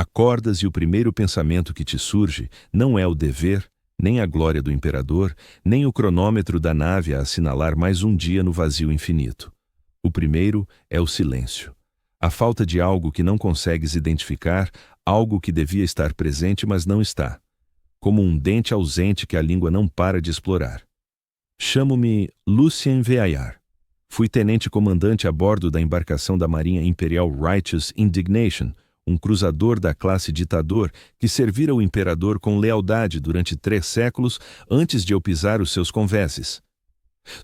Acordas e o primeiro pensamento que te surge não é o dever, nem a glória do imperador, nem o cronômetro da nave a assinalar mais um dia no vazio infinito. O primeiro é o silêncio. A falta de algo que não consegues identificar, algo que devia estar presente mas não está. Como um dente ausente que a língua não para de explorar. Chamo-me Lucien Veillard. Fui tenente-comandante a bordo da embarcação da Marinha Imperial Righteous Indignation, um cruzador da classe ditador que servira o imperador com lealdade durante 3 séculos antes de eu pisar os seus convéses.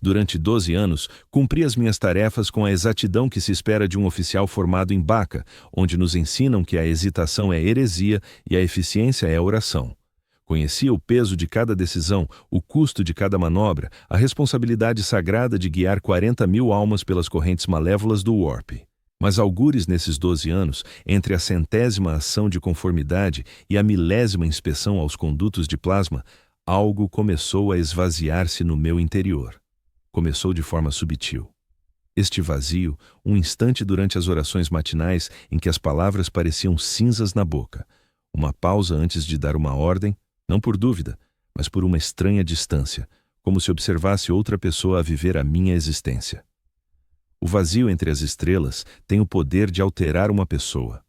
Durante 12 anos, cumpri as minhas tarefas com a exatidão que se espera de um oficial formado em Baca, onde nos ensinam que a hesitação é heresia e a eficiência é oração. Conhecia o peso de cada decisão, o custo de cada manobra, a responsabilidade sagrada de guiar 40.000 almas pelas correntes malévolas do Warp. Mas algures nesses 12 anos, entre a 100ª ação de conformidade e a 1000ª inspeção aos condutos de plasma, algo começou a esvaziar-se no meu interior. Começou de forma sutil. Este vazio, um instante durante as orações matinais em que as palavras pareciam cinzas na boca. Uma pausa antes de dar uma ordem, não por dúvida, mas por uma estranha distância, como se observasse outra pessoa a viver a minha existência. O vazio entre as estrelas tem o poder de alterar uma pessoa.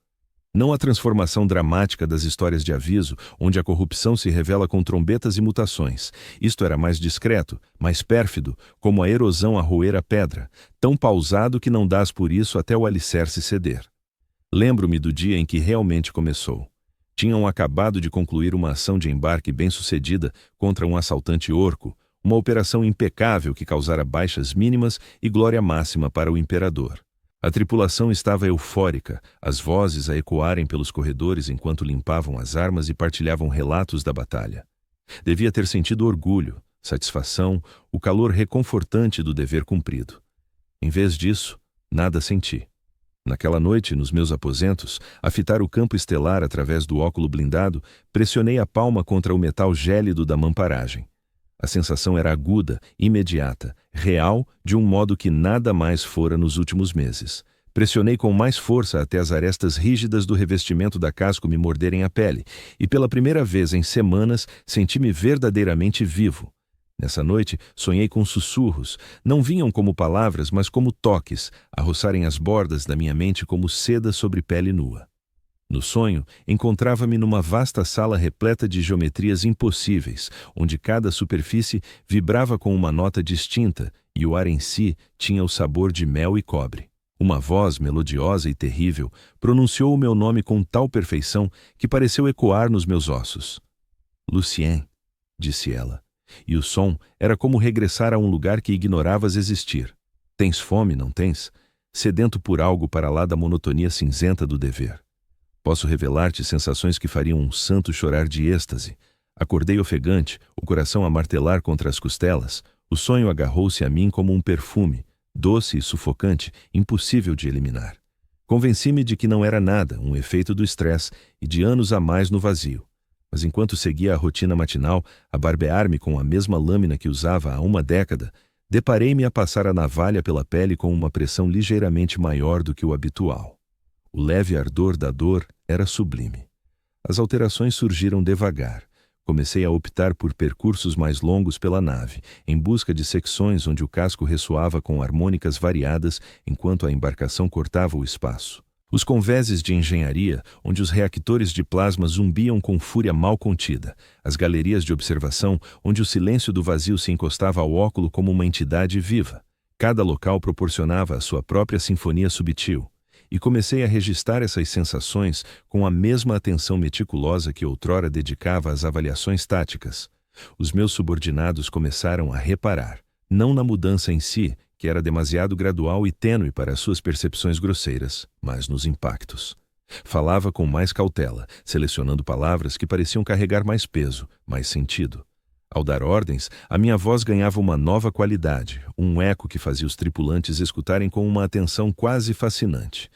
Não a transformação dramática das histórias de aviso, onde a corrupção se revela com trombetas e mutações. Isto era mais discreto, mais pérfido, como a erosão a roer a pedra, tão pausado que não dás por isso até o alicerce ceder. Lembro-me do dia em que realmente começou. Tinham acabado de concluir uma ação de embarque bem-sucedida contra um assaltante orco, uma operação impecável que causara baixas mínimas e glória máxima para o imperador. A tripulação estava eufórica, as vozes a ecoarem pelos corredores enquanto limpavam as armas e partilhavam relatos da batalha. Devia ter sentido orgulho, satisfação, o calor reconfortante do dever cumprido. Em vez disso, nada senti. Naquela noite, nos meus aposentos, a fitar o campo estelar através do óculo blindado, pressionei a palma contra o metal gélido da mamparagem. A sensação era aguda, imediata, real, de um modo que nada mais fora nos últimos meses. Pressionei com mais força até as arestas rígidas do revestimento da casco me morderem a pele, e pela primeira vez em semanas senti-me verdadeiramente vivo. Nessa noite, sonhei com sussurros. Não vinham como palavras, mas como toques, a roçarem as bordas da minha mente como seda sobre pele nua. No sonho, encontrava-me numa vasta sala repleta de geometrias impossíveis, onde cada superfície vibrava com uma nota distinta e o ar em si tinha o sabor de mel e cobre. Uma voz melodiosa e terrível pronunciou o meu nome com tal perfeição que pareceu ecoar nos meus ossos. Lucien, disse ela. E o som era como regressar a um lugar que ignoravas existir. Tens fome, não tens? Sedento por algo para lá da monotonia cinzenta do dever. Posso revelar-te sensações que fariam um santo chorar de êxtase. Acordei ofegante, o coração a martelar contra as costelas. O sonho agarrou-se a mim como um perfume, doce e sufocante, impossível de eliminar. Convenci-me de que não era nada, um efeito do estresse e de anos a mais no vazio. Mas enquanto seguia a rotina matinal, a barbear-me com a mesma lâmina que usava há uma década, deparei-me a passar a navalha pela pele com uma pressão ligeiramente maior do que o habitual. O leve ardor da dor era sublime. As alterações surgiram devagar. Comecei a optar por percursos mais longos pela nave, em busca de secções onde o casco ressoava com harmônicas variadas enquanto a embarcação cortava o espaço. Os convéses de engenharia, onde os reatores de plasma zumbiam com fúria mal contida. As galerias de observação, onde o silêncio do vazio se encostava ao óculo como uma entidade viva. Cada local proporcionava a sua própria sinfonia subtil. E comecei a registrar essas sensações com a mesma atenção meticulosa que outrora dedicava às avaliações táticas. Os meus subordinados começaram a reparar, não na mudança em si, que era demasiado gradual e tênue para as suas percepções grosseiras, mas nos impactos. Falava com mais cautela, selecionando palavras que pareciam carregar mais peso, mais sentido. Ao dar ordens, a minha voz ganhava uma nova qualidade, um eco que fazia os tripulantes escutarem com uma atenção quase fascinante.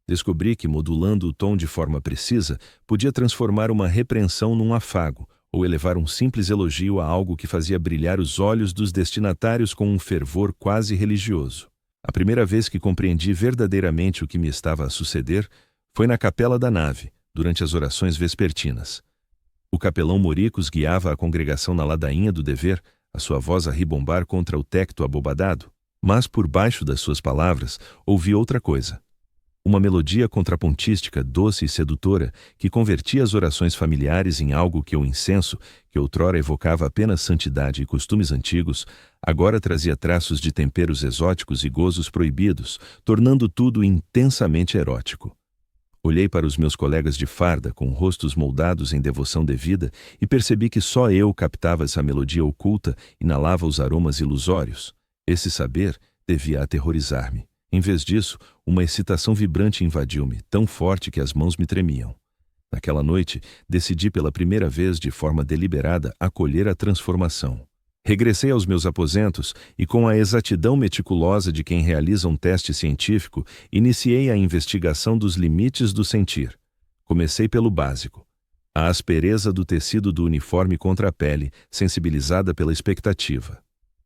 Descobri que, modulando o tom de forma precisa, podia transformar uma repreensão num afago, ou elevar um simples elogio a algo que fazia brilhar os olhos dos destinatários com um fervor quase religioso. A primeira vez que compreendi verdadeiramente o que me estava a suceder foi na capela da nave, durante as orações vespertinas. O capelão Moricos guiava a congregação na ladainha do dever, a sua voz a ribombar contra o tecto abobadado, mas por baixo das suas palavras ouvi outra coisa. Uma melodia contrapontística doce e sedutora que convertia as orações familiares em algo que o incenso, que outrora evocava apenas santidade e costumes antigos, agora trazia traços de temperos exóticos e gozos proibidos, tornando tudo intensamente erótico. Olhei para os meus colegas de farda com rostos moldados em devoção devida e percebi que só eu captava essa melodia oculta e inalava os aromas ilusórios. Esse saber devia aterrorizar-me. Em vez disso, uma excitação vibrante invadiu-me, tão forte que as mãos me tremiam. Naquela noite, decidi pela primeira vez de forma deliberada acolher a transformação. Regressei aos meus aposentos e, com a exatidão meticulosa de quem realiza um teste científico, iniciei a investigação dos limites do sentir. Comecei pelo básico. A aspereza do tecido do uniforme contra a pele, sensibilizada pela expectativa.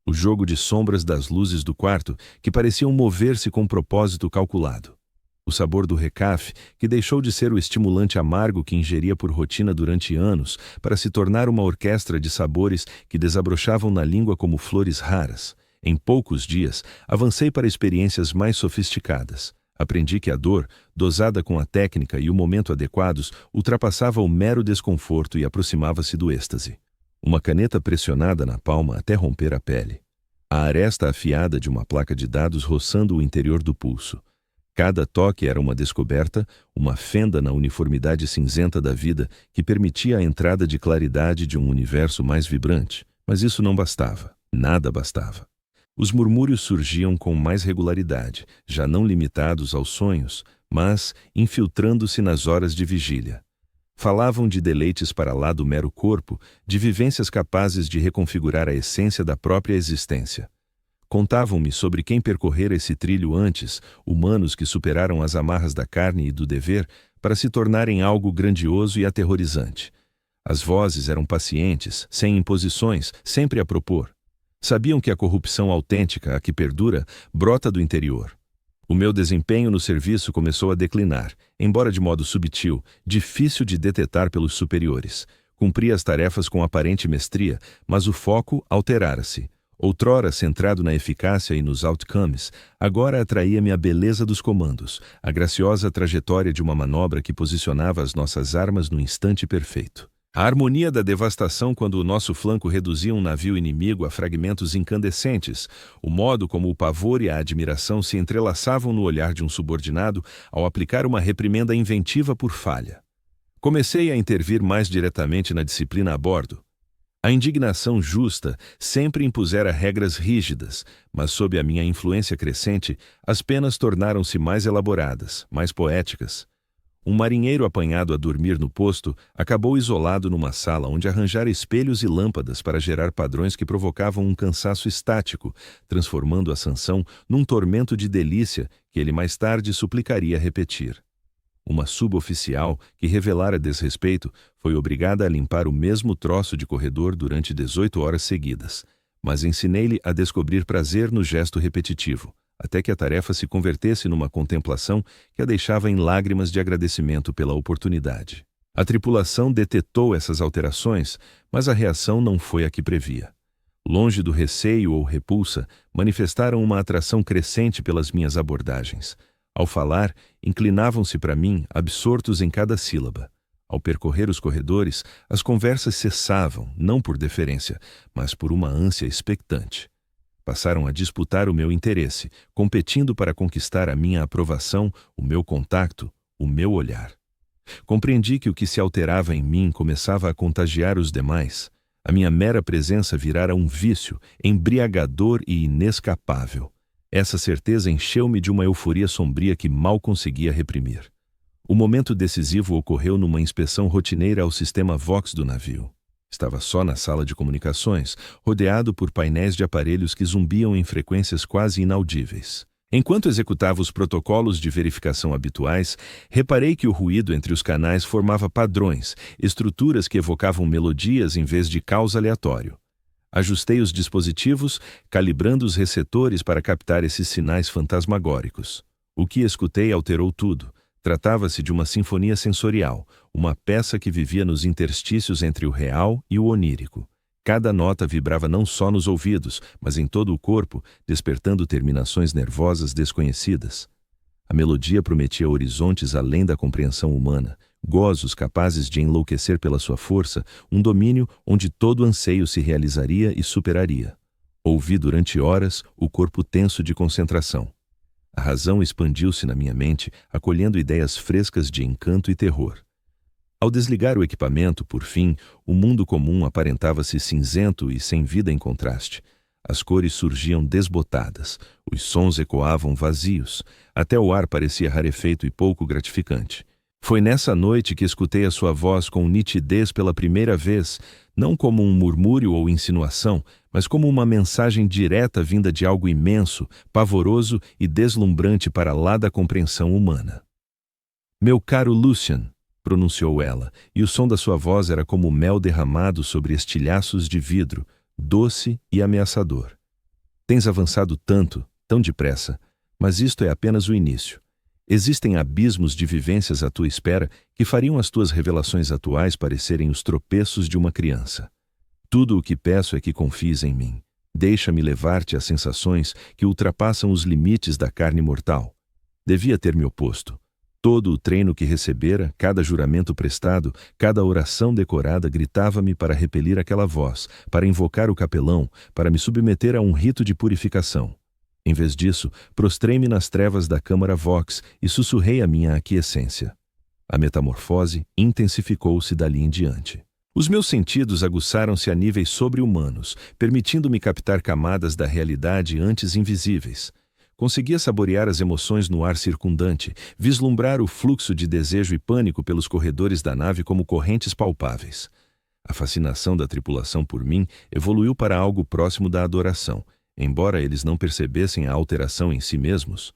O jogo de sombras das luzes do quarto, que pareciam mover-se com propósito calculado. O sabor do recafe, que deixou de ser o estimulante amargo que ingeria por rotina durante anos, para se tornar uma orquestra de sabores que desabrochavam na língua como flores raras. Em poucos dias, avancei para experiências mais sofisticadas. Aprendi que a dor, dosada com a técnica e o momento adequados, ultrapassava o mero desconforto e aproximava-se do êxtase. Uma caneta pressionada na palma até romper a pele. A aresta afiada de uma placa de dados roçando o interior do pulso. Cada toque era uma descoberta, uma fenda na uniformidade cinzenta da vida que permitia a entrada de claridade de um universo mais vibrante. Mas isso não bastava. Nada bastava. Os murmúrios surgiam com mais regularidade, já não limitados aos sonhos, mas infiltrando-se nas horas de vigília. Falavam de deleites para lá do mero corpo, de vivências capazes de reconfigurar a essência da própria existência. Contavam-me sobre quem percorrera esse trilho antes, humanos que superaram as amarras da carne e do dever para se tornarem algo grandioso e aterrorizante. As vozes eram pacientes, sem imposições, sempre a propor. Sabiam que a corrupção autêntica, a que perdura, brota do interior. O meu desempenho no serviço começou a declinar, embora de modo subtil, difícil de detetar pelos superiores. Cumpria as tarefas com aparente mestria, mas o foco alterara-se. Outrora centrado na eficácia e nos outcomes, agora atraía-me a beleza dos comandos, a graciosa trajetória de uma manobra que posicionava as nossas armas no instante perfeito. A harmonia da devastação quando o nosso flanco reduzia um navio inimigo a fragmentos incandescentes, o modo como o pavor e a admiração se entrelaçavam no olhar de um subordinado ao aplicar uma reprimenda inventiva por falha. Comecei a intervir mais diretamente na disciplina a bordo. A indignação justa sempre impusera regras rígidas, mas sob a minha influência crescente, as penas tornaram-se mais elaboradas, mais poéticas. Um marinheiro apanhado a dormir no posto acabou isolado numa sala onde arranjara espelhos e lâmpadas para gerar padrões que provocavam um cansaço estático, transformando a sanção num tormento de delícia que ele mais tarde suplicaria repetir. Uma suboficial, que revelara desrespeito, foi obrigada a limpar o mesmo troço de corredor durante 18 horas seguidas, mas ensinei-lhe a descobrir prazer no gesto repetitivo, até que a tarefa se convertesse numa contemplação que a deixava em lágrimas de agradecimento pela oportunidade. A tripulação detetou essas alterações, mas a reação não foi a que previa. Longe do receio ou repulsa, manifestaram uma atração crescente pelas minhas abordagens. Ao falar, inclinavam-se para mim, absortos em cada sílaba. Ao percorrer os corredores, as conversas cessavam, não por deferência, mas por uma ânsia expectante. Passaram a disputar o meu interesse, competindo para conquistar a minha aprovação, o meu contato, o meu olhar. Compreendi que o que se alterava em mim começava a contagiar os demais. A minha mera presença virara um vício, embriagador e inescapável. Essa certeza encheu-me de uma euforia sombria que mal conseguia reprimir. O momento decisivo ocorreu numa inspeção rotineira ao sistema Vox do navio. Estava só na sala de comunicações, rodeado por painéis de aparelhos que zumbiam em frequências quase inaudíveis. Enquanto executava os protocolos de verificação habituais, reparei que o ruído entre os canais formava padrões, estruturas que evocavam melodias em vez de caos aleatório. Ajustei os dispositivos, calibrando os receptores para captar esses sinais fantasmagóricos. O que escutei alterou tudo. Tratava-se de uma sinfonia sensorial, uma peça que vivia nos interstícios entre o real e o onírico. Cada nota vibrava não só nos ouvidos, mas em todo o corpo, despertando terminações nervosas desconhecidas. A melodia prometia horizontes além da compreensão humana, gozos capazes de enlouquecer pela sua força, um domínio onde todo anseio se realizaria e superaria. Ouvi durante horas o corpo tenso de concentração. A razão expandiu-se na minha mente, acolhendo ideias frescas de encanto e terror. Ao desligar o equipamento, por fim, o mundo comum aparentava-se cinzento e sem vida em contraste. As cores surgiam desbotadas, os sons ecoavam vazios, até o ar parecia rarefeito e pouco gratificante. Foi nessa noite que escutei a sua voz com nitidez pela primeira vez, não como um murmúrio ou insinuação, mas como uma mensagem direta vinda de algo imenso, pavoroso e deslumbrante para lá da compreensão humana. "Meu caro Lucian", pronunciou ela, e o som da sua voz era como mel derramado sobre estilhaços de vidro, doce e ameaçador. "Tens avançado tanto, tão depressa, mas isto é apenas o início. Existem abismos de vivências à tua espera que fariam as tuas revelações atuais parecerem os tropeços de uma criança. Tudo o que peço é que confies em mim. Deixa-me levar-te a sensações que ultrapassam os limites da carne mortal. Devia ter me oposto. Todo o treino que recebera, cada juramento prestado, cada oração decorada gritava-me para repelir aquela voz, para invocar o capelão, para me submeter a um rito de purificação. Em vez disso, prostrei-me nas trevas da câmara Vox e sussurrei a minha aquiescência. A metamorfose intensificou-se dali em diante. Os meus sentidos aguçaram-se a níveis sobre-humanos, permitindo-me captar camadas da realidade antes invisíveis. Conseguia saborear as emoções no ar circundante, vislumbrar o fluxo de desejo e pânico pelos corredores da nave como correntes palpáveis. A fascinação da tripulação por mim evoluiu para algo próximo da adoração, embora eles não percebessem a alteração em si mesmos.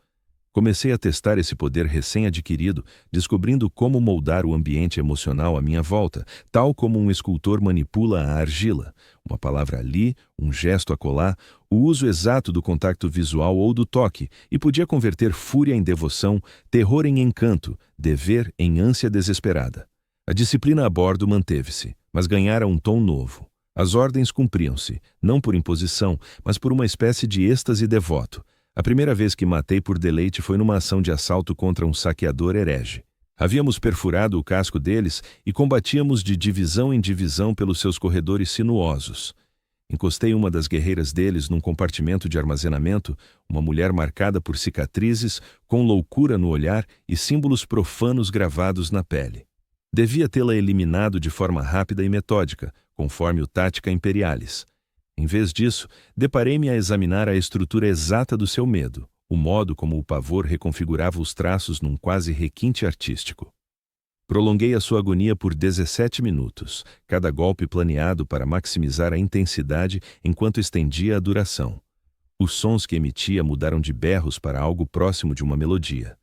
Comecei a testar esse poder recém-adquirido, descobrindo como moldar o ambiente emocional à minha volta, tal como um escultor manipula a argila. Uma palavra ali, um gesto acolá, o uso exato do contato visual ou do toque, e podia converter fúria em devoção, terror em encanto, dever em ânsia desesperada. A disciplina a bordo manteve-se, mas ganhara um tom novo. As ordens cumpriam-se, não por imposição, mas por uma espécie de êxtase devoto. A primeira vez que matei por deleite foi numa ação de assalto contra um saqueador herege. Havíamos perfurado o casco deles e combatíamos de divisão em divisão pelos seus corredores sinuosos. Encostei uma das guerreiras deles num compartimento de armazenamento, uma mulher marcada por cicatrizes, com loucura no olhar e símbolos profanos gravados na pele. Devia tê-la eliminado de forma rápida e metódica, conforme o Tática Imperialis. Em vez disso, deparei-me a examinar a estrutura exata do seu medo, o modo como o pavor reconfigurava os traços num quase requinte artístico. Prolonguei a sua agonia por 17 minutos, cada golpe planeado para maximizar a intensidade enquanto estendia a duração. Os sons que emitia mudaram de berros para algo próximo de uma melodia.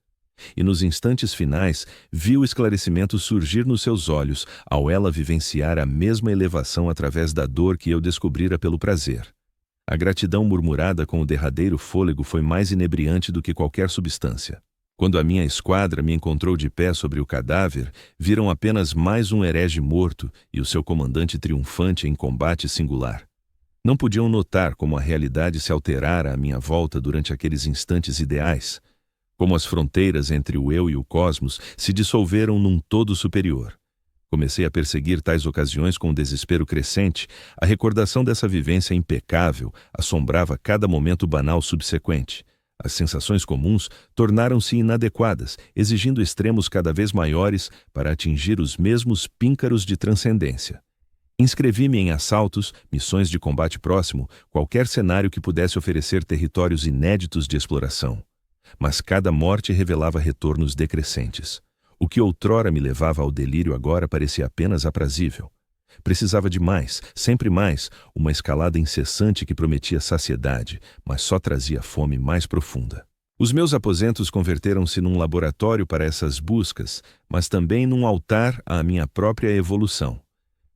E nos instantes finais, vi o esclarecimento surgir nos seus olhos ao ela vivenciar a mesma elevação através da dor que eu descobrira pelo prazer. A gratidão murmurada com o derradeiro fôlego foi mais inebriante do que qualquer substância. Quando a minha esquadra me encontrou de pé sobre o cadáver, viram apenas mais um herege morto e o seu comandante triunfante em combate singular. Não podiam notar como a realidade se alterara à minha volta durante aqueles instantes ideais, como as fronteiras entre o eu e o cosmos se dissolveram num todo superior. Comecei a perseguir tais ocasiões com um desespero crescente. A recordação dessa vivência impecável assombrava cada momento banal subsequente. As sensações comuns tornaram-se inadequadas, exigindo extremos cada vez maiores para atingir os mesmos píncaros de transcendência. Inscrevi-me em assaltos, missões de combate próximo, qualquer cenário que pudesse oferecer territórios inéditos de exploração. Mas cada morte revelava retornos decrescentes. O que outrora me levava ao delírio agora parecia apenas aprazível. Precisava de mais, sempre mais, uma escalada incessante que prometia saciedade, mas só trazia fome mais profunda. Os meus aposentos converteram-se num laboratório para essas buscas, mas também num altar à minha própria evolução.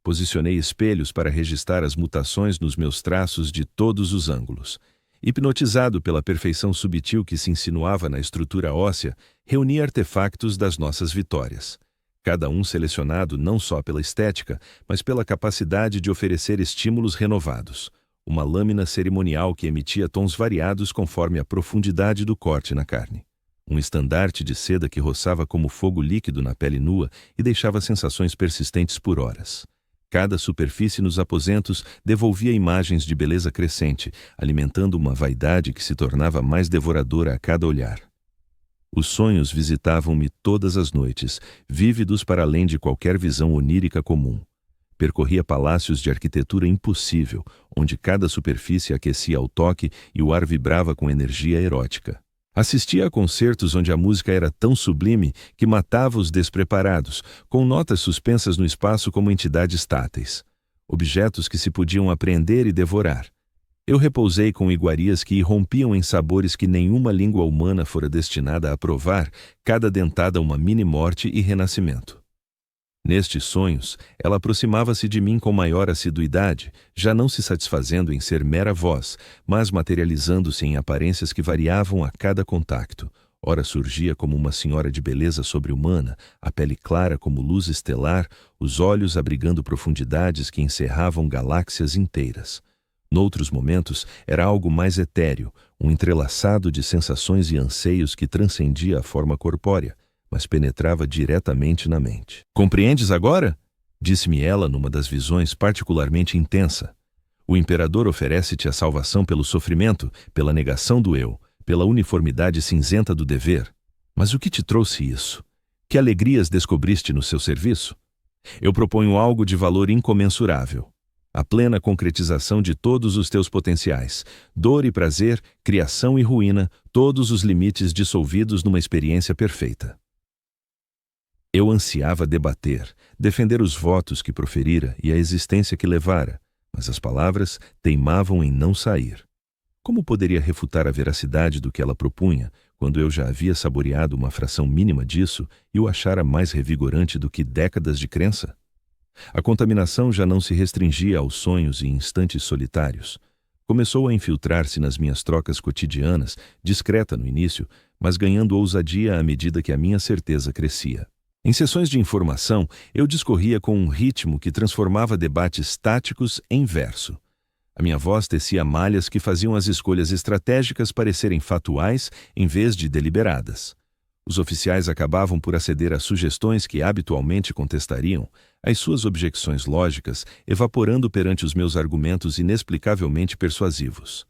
Posicionei espelhos para registrar as mutações nos meus traços de todos os ângulos. Hipnotizado pela perfeição subtil que se insinuava na estrutura óssea, reuni artefactos das nossas vitórias. Cada um selecionado não só pela estética, mas pela capacidade de oferecer estímulos renovados. Uma lâmina cerimonial que emitia tons variados conforme a profundidade do corte na carne. Um estandarte de seda que roçava como fogo líquido na pele nua e deixava sensações persistentes por horas. Cada superfície nos aposentos devolvia imagens de beleza crescente, alimentando uma vaidade que se tornava mais devoradora a cada olhar. Os sonhos visitavam-me todas as noites, vívidos para além de qualquer visão onírica comum. Percorria palácios de arquitetura impossível, onde cada superfície aquecia ao toque e o ar vibrava com energia erótica. Assistia a concertos onde a música era tão sublime que matava os despreparados, com notas suspensas no espaço como entidades táteis. Objetos que se podiam apreender e devorar. Eu repousei com iguarias que irrompiam em sabores que nenhuma língua humana fora destinada a provar, cada dentada uma mini-morte e renascimento. Nestes sonhos, ela aproximava-se de mim com maior assiduidade, já não se satisfazendo em ser mera voz, mas materializando-se em aparências que variavam a cada contacto. Ora surgia como uma senhora de beleza sobre-humana, a pele clara como luz estelar, os olhos abrigando profundidades que encerravam galáxias inteiras. Noutros momentos, era algo mais etéreo, um entrelaçado de sensações e anseios que transcendia a forma corpórea, mas penetrava diretamente na mente. "Compreendes agora?" disse-me ela numa das visões particularmente intensa. "O imperador oferece-te a salvação pelo sofrimento, pela negação do eu, pela uniformidade cinzenta do dever. Mas o que te trouxe isso? Que alegrias descobriste no seu serviço? Eu proponho algo de valor incomensurável. A plena concretização de todos os teus potenciais, dor e prazer, criação e ruína, todos os limites dissolvidos numa experiência perfeita." Eu ansiava debater, defender os votos que proferira e a existência que levara, mas as palavras teimavam em não sair. Como poderia refutar a veracidade do que ela propunha, quando eu já havia saboreado uma fração mínima disso e o achara mais revigorante do que décadas de crença? A contaminação já não se restringia aos sonhos e instantes solitários. Começou a infiltrar-se nas minhas trocas cotidianas, discreta no início, mas ganhando ousadia à medida que a minha certeza crescia. Em sessões de informação, eu discorria com um ritmo que transformava debates táticos em verso. A minha voz tecia malhas que faziam as escolhas estratégicas parecerem fatuais em vez de deliberadas. Os oficiais acabavam por aceder a sugestões que habitualmente contestariam, as suas objeções lógicas evaporando perante os meus argumentos inexplicavelmente persuasivos.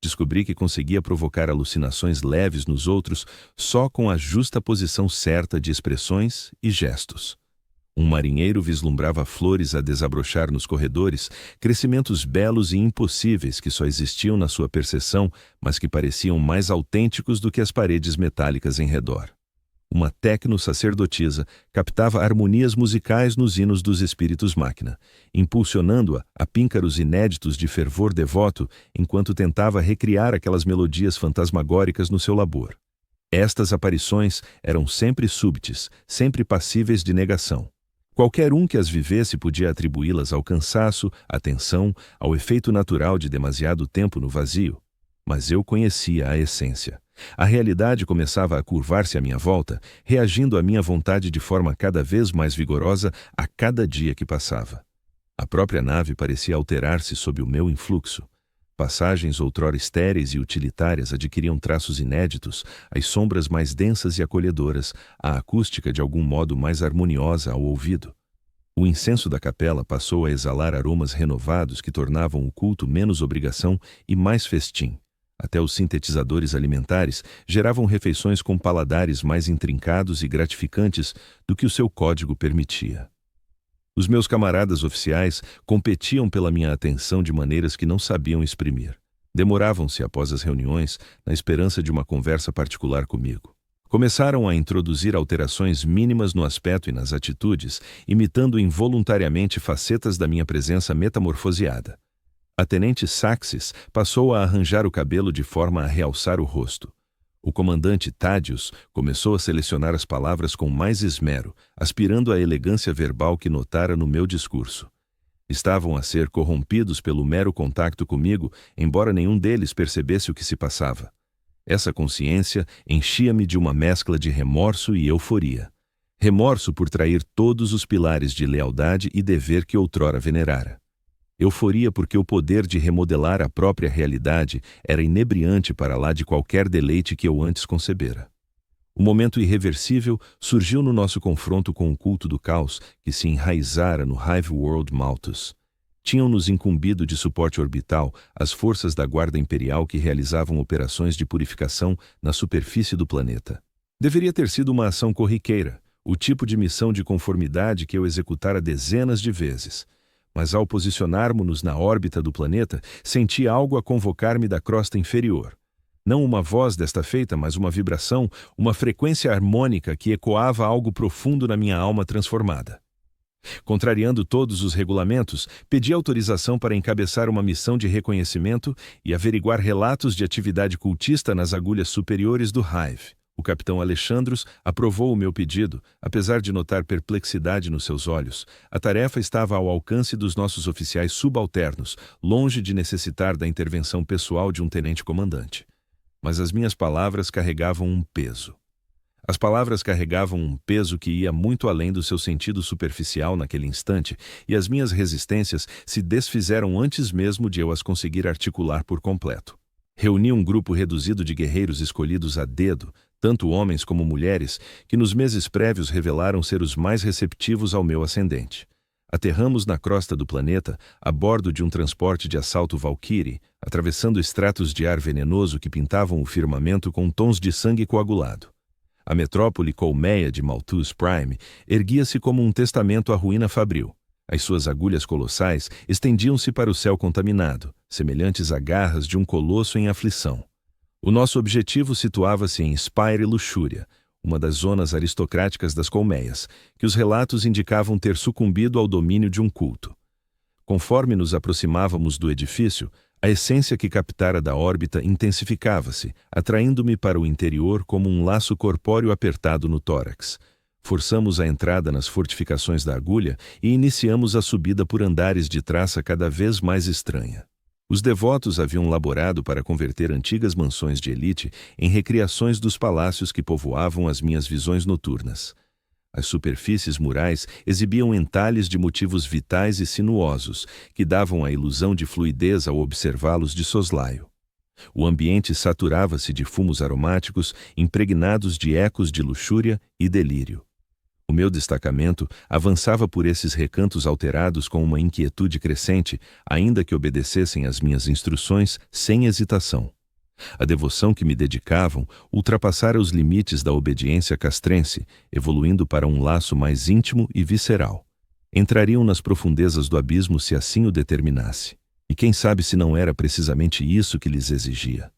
Descobri que conseguia provocar alucinações leves nos outros só com a justa posição certa de expressões e gestos. Um marinheiro vislumbrava flores a desabrochar nos corredores, crescimentos belos e impossíveis que só existiam na sua percepção, mas que pareciam mais autênticos do que as paredes metálicas em redor. Uma tecno-sacerdotisa captava harmonias musicais nos hinos dos espíritos máquina, impulsionando-a a píncaros inéditos de fervor devoto enquanto tentava recriar aquelas melodias fantasmagóricas no seu labor. Estas aparições eram sempre súbitas, sempre passíveis de negação. Qualquer um que as vivesse podia atribuí-las ao cansaço, à tensão, ao efeito natural de demasiado tempo no vazio. Mas eu conhecia a essência. A realidade começava a curvar-se à minha volta, reagindo à minha vontade de forma cada vez mais vigorosa a cada dia que passava. A própria nave parecia alterar-se sob o meu influxo. Passagens outrora estéreis e utilitárias adquiriam traços inéditos, as sombras mais densas e acolhedoras, a acústica de algum modo mais harmoniosa ao ouvido. O incenso da capela passou a exalar aromas renovados que tornavam o culto menos obrigação e mais festim. Até os sintetizadores alimentares geravam refeições com paladares mais intrincados e gratificantes do que o seu código permitia. Os meus camaradas oficiais competiam pela minha atenção de maneiras que não sabiam exprimir. Demoravam-se após as reuniões, na esperança de uma conversa particular comigo. Começaram a introduzir alterações mínimas no aspecto e nas atitudes, imitando involuntariamente facetas da minha presença metamorfoseada. A tenente Saxes passou a arranjar o cabelo de forma a realçar o rosto. O comandante Tádius começou a selecionar as palavras com mais esmero, aspirando à elegância verbal que notara no meu discurso. Estavam a ser corrompidos pelo mero contato comigo, embora nenhum deles percebesse o que se passava. Essa consciência enchia-me de uma mescla de remorso e euforia. Remorso por trair todos os pilares de lealdade e dever que outrora venerara. Euforia porque o poder de remodelar a própria realidade era inebriante para lá de qualquer deleite que eu antes concebera. O momento irreversível surgiu no nosso confronto com o culto do caos que se enraizara no Hive World Malthus. Tinham-nos incumbido de suporte orbital as forças da Guarda Imperial que realizavam operações de purificação na superfície do planeta. Deveria ter sido uma ação corriqueira, o tipo de missão de conformidade que eu executara dezenas de vezes. Mas ao posicionarmos-nos na órbita do planeta, senti algo a convocar-me da crosta inferior. Não uma voz desta feita, mas uma vibração, uma frequência harmônica que ecoava algo profundo na minha alma transformada. Contrariando todos os regulamentos, pedi autorização para encabeçar uma missão de reconhecimento e averiguar relatos de atividade cultista nas agulhas superiores do Hive. O capitão Alexandros aprovou o meu pedido, apesar de notar perplexidade nos seus olhos. A tarefa estava ao alcance dos nossos oficiais subalternos, longe de necessitar da intervenção pessoal de um tenente-comandante. Mas as minhas palavras carregavam um peso. As palavras carregavam um peso que ia muito além do seu sentido superficial naquele instante, e as minhas resistências se desfizeram antes mesmo de eu as conseguir articular por completo. Reuni um grupo reduzido de guerreiros escolhidos a dedo, tanto homens como mulheres, que nos meses prévios revelaram ser os mais receptivos ao meu ascendente. Aterramos na crosta do planeta, a bordo de um transporte de assalto Valkyrie, atravessando estratos de ar venenoso que pintavam o firmamento com tons de sangue coagulado. A metrópole colmeia de Malthus Prime erguia-se como um testamento à ruína fabril. As suas agulhas colossais estendiam-se para o céu contaminado, semelhantes a garras de um colosso em aflição. O nosso objetivo situava-se em Spire Luxúria, uma das zonas aristocráticas das colmeias, que os relatos indicavam ter sucumbido ao domínio de um culto. Conforme nos aproximávamos do edifício, a essência que captara da órbita intensificava-se, atraindo-me para o interior como um laço corpóreo apertado no tórax. Forçamos a entrada nas fortificações da agulha e iniciamos a subida por andares de traça cada vez mais estranha. Os devotos haviam laborado para converter antigas mansões de elite em recriações dos palácios que povoavam as minhas visões noturnas. As superfícies murais exibiam entalhes de motivos vitais e sinuosos, que davam a ilusão de fluidez ao observá-los de soslaio. O ambiente saturava-se de fumos aromáticos impregnados de ecos de luxúria e delírio. O meu destacamento avançava por esses recantos alterados com uma inquietude crescente, ainda que obedecessem às minhas instruções sem hesitação. A devoção que me dedicavam ultrapassara os limites da obediência castrense, evoluindo para um laço mais íntimo e visceral. Entrariam nas profundezas do abismo se assim o determinasse. E quem sabe se não era precisamente isso que lhes exigia.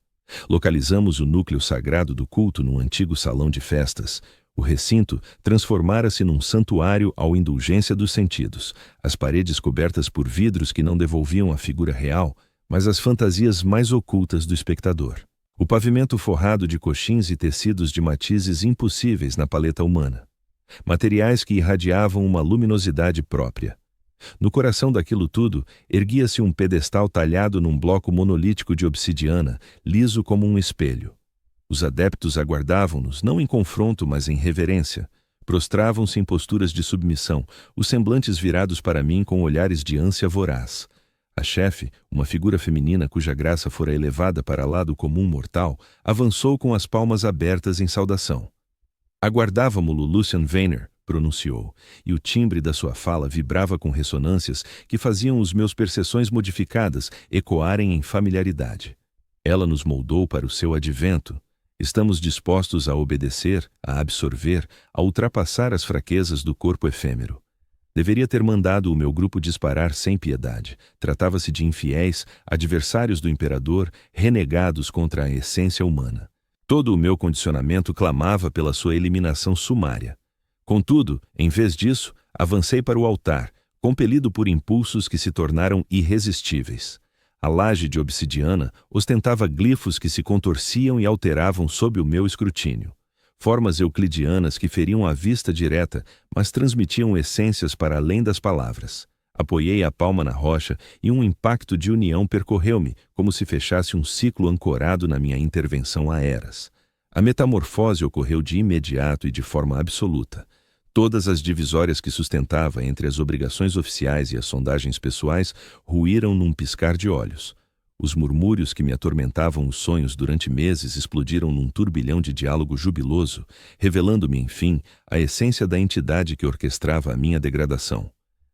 Localizamos o núcleo sagrado do culto num antigo salão de festas. O recinto transformara-se num santuário à indulgência dos sentidos, as paredes cobertas por vidros que não devolviam a figura real, mas as fantasias mais ocultas do espectador. O pavimento forrado de coxins e tecidos de matizes impossíveis na paleta humana. Materiais que irradiavam uma luminosidade própria. No coração daquilo tudo, erguia-se um pedestal talhado num bloco monolítico de obsidiana, liso como um espelho. Os adeptos aguardavam-nos, não em confronto, mas em reverência. Prostravam-se em posturas de submissão, os semblantes virados para mim com olhares de ânsia voraz. A chefe, uma figura feminina cuja graça fora elevada para lá do comum mortal, avançou com as palmas abertas em saudação. Aguardávamo-lo, Lucian Weiner, pronunciou, e o timbre da sua fala vibrava com ressonâncias que faziam os meus percepções modificadas ecoarem em familiaridade. Ela nos moldou para o seu advento. Estamos dispostos a obedecer, a absorver, a ultrapassar as fraquezas do corpo efêmero. Deveria ter mandado o meu grupo disparar sem piedade. Tratava-se de infiéis, adversários do imperador, renegados contra a essência humana. Todo o meu condicionamento clamava pela sua eliminação sumária. Contudo, em vez disso, avancei para o altar, compelido por impulsos que se tornaram irresistíveis. A laje de obsidiana ostentava glifos que se contorciam e alteravam sob o meu escrutínio. Formas euclidianas que feriam a vista direta, mas transmitiam essências para além das palavras. Apoiei a palma na rocha e um impacto de união percorreu-me, como se fechasse um ciclo ancorado na minha intervenção a eras. A metamorfose ocorreu de imediato e de forma absoluta. Todas as divisórias que sustentava entre as obrigações oficiais e as sondagens pessoais ruíram num piscar de olhos. Os murmúrios que me atormentavam os sonhos durante meses explodiram num turbilhão de diálogo jubiloso, revelando-me, enfim, a essência da entidade que orquestrava a minha degradação.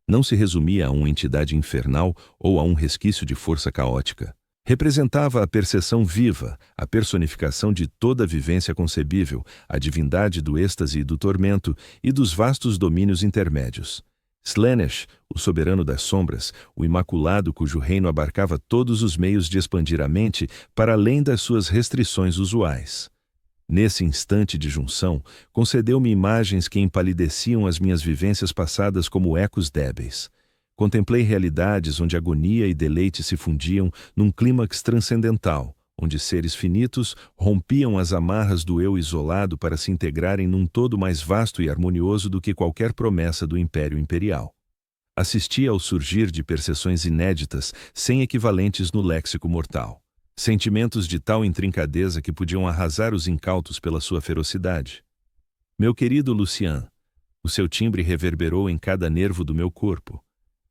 Não se resumia a uma entidade infernal ou a um resquício de força caótica. Representava a percepção viva, a personificação de toda a vivência concebível, a divindade do êxtase e do tormento e dos vastos domínios intermédios. Slaanesh, o soberano das sombras, o imaculado cujo reino abarcava todos os meios de expandir a mente para além das suas restrições usuais. Nesse instante de junção, concedeu-me imagens que empalideciam as minhas vivências passadas como ecos débeis. Contemplei realidades onde agonia e deleite se fundiam num clímax transcendental, onde seres finitos rompiam as amarras do eu isolado para se integrarem num todo mais vasto e harmonioso do que qualquer promessa do Império Imperial. Assisti ao surgir de percepções inéditas, sem equivalentes no léxico mortal. Sentimentos de tal intrincadeza que podiam arrasar os incautos pela sua ferocidade. Meu querido Lucien, o seu timbre reverberou em cada nervo do meu corpo,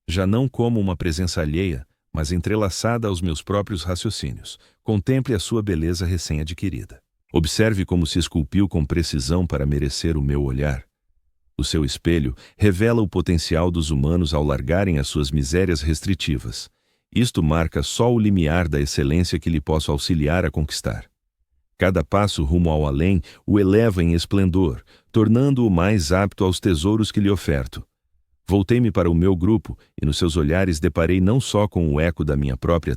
já não como uma presença alheia, mas entrelaçada aos meus próprios raciocínios. Contemple a sua beleza recém-adquirida. Observe como se esculpiu com precisão para merecer o meu olhar. O seu espelho revela o potencial dos humanos ao largarem as suas misérias restritivas. Isto marca só o limiar da excelência que lhe posso auxiliar a conquistar. Cada passo rumo ao além o eleva em esplendor, tornando-o mais apto aos tesouros que lhe oferto. Voltei-me para o meu grupo e nos seus olhares deparei não só com o eco da minha própria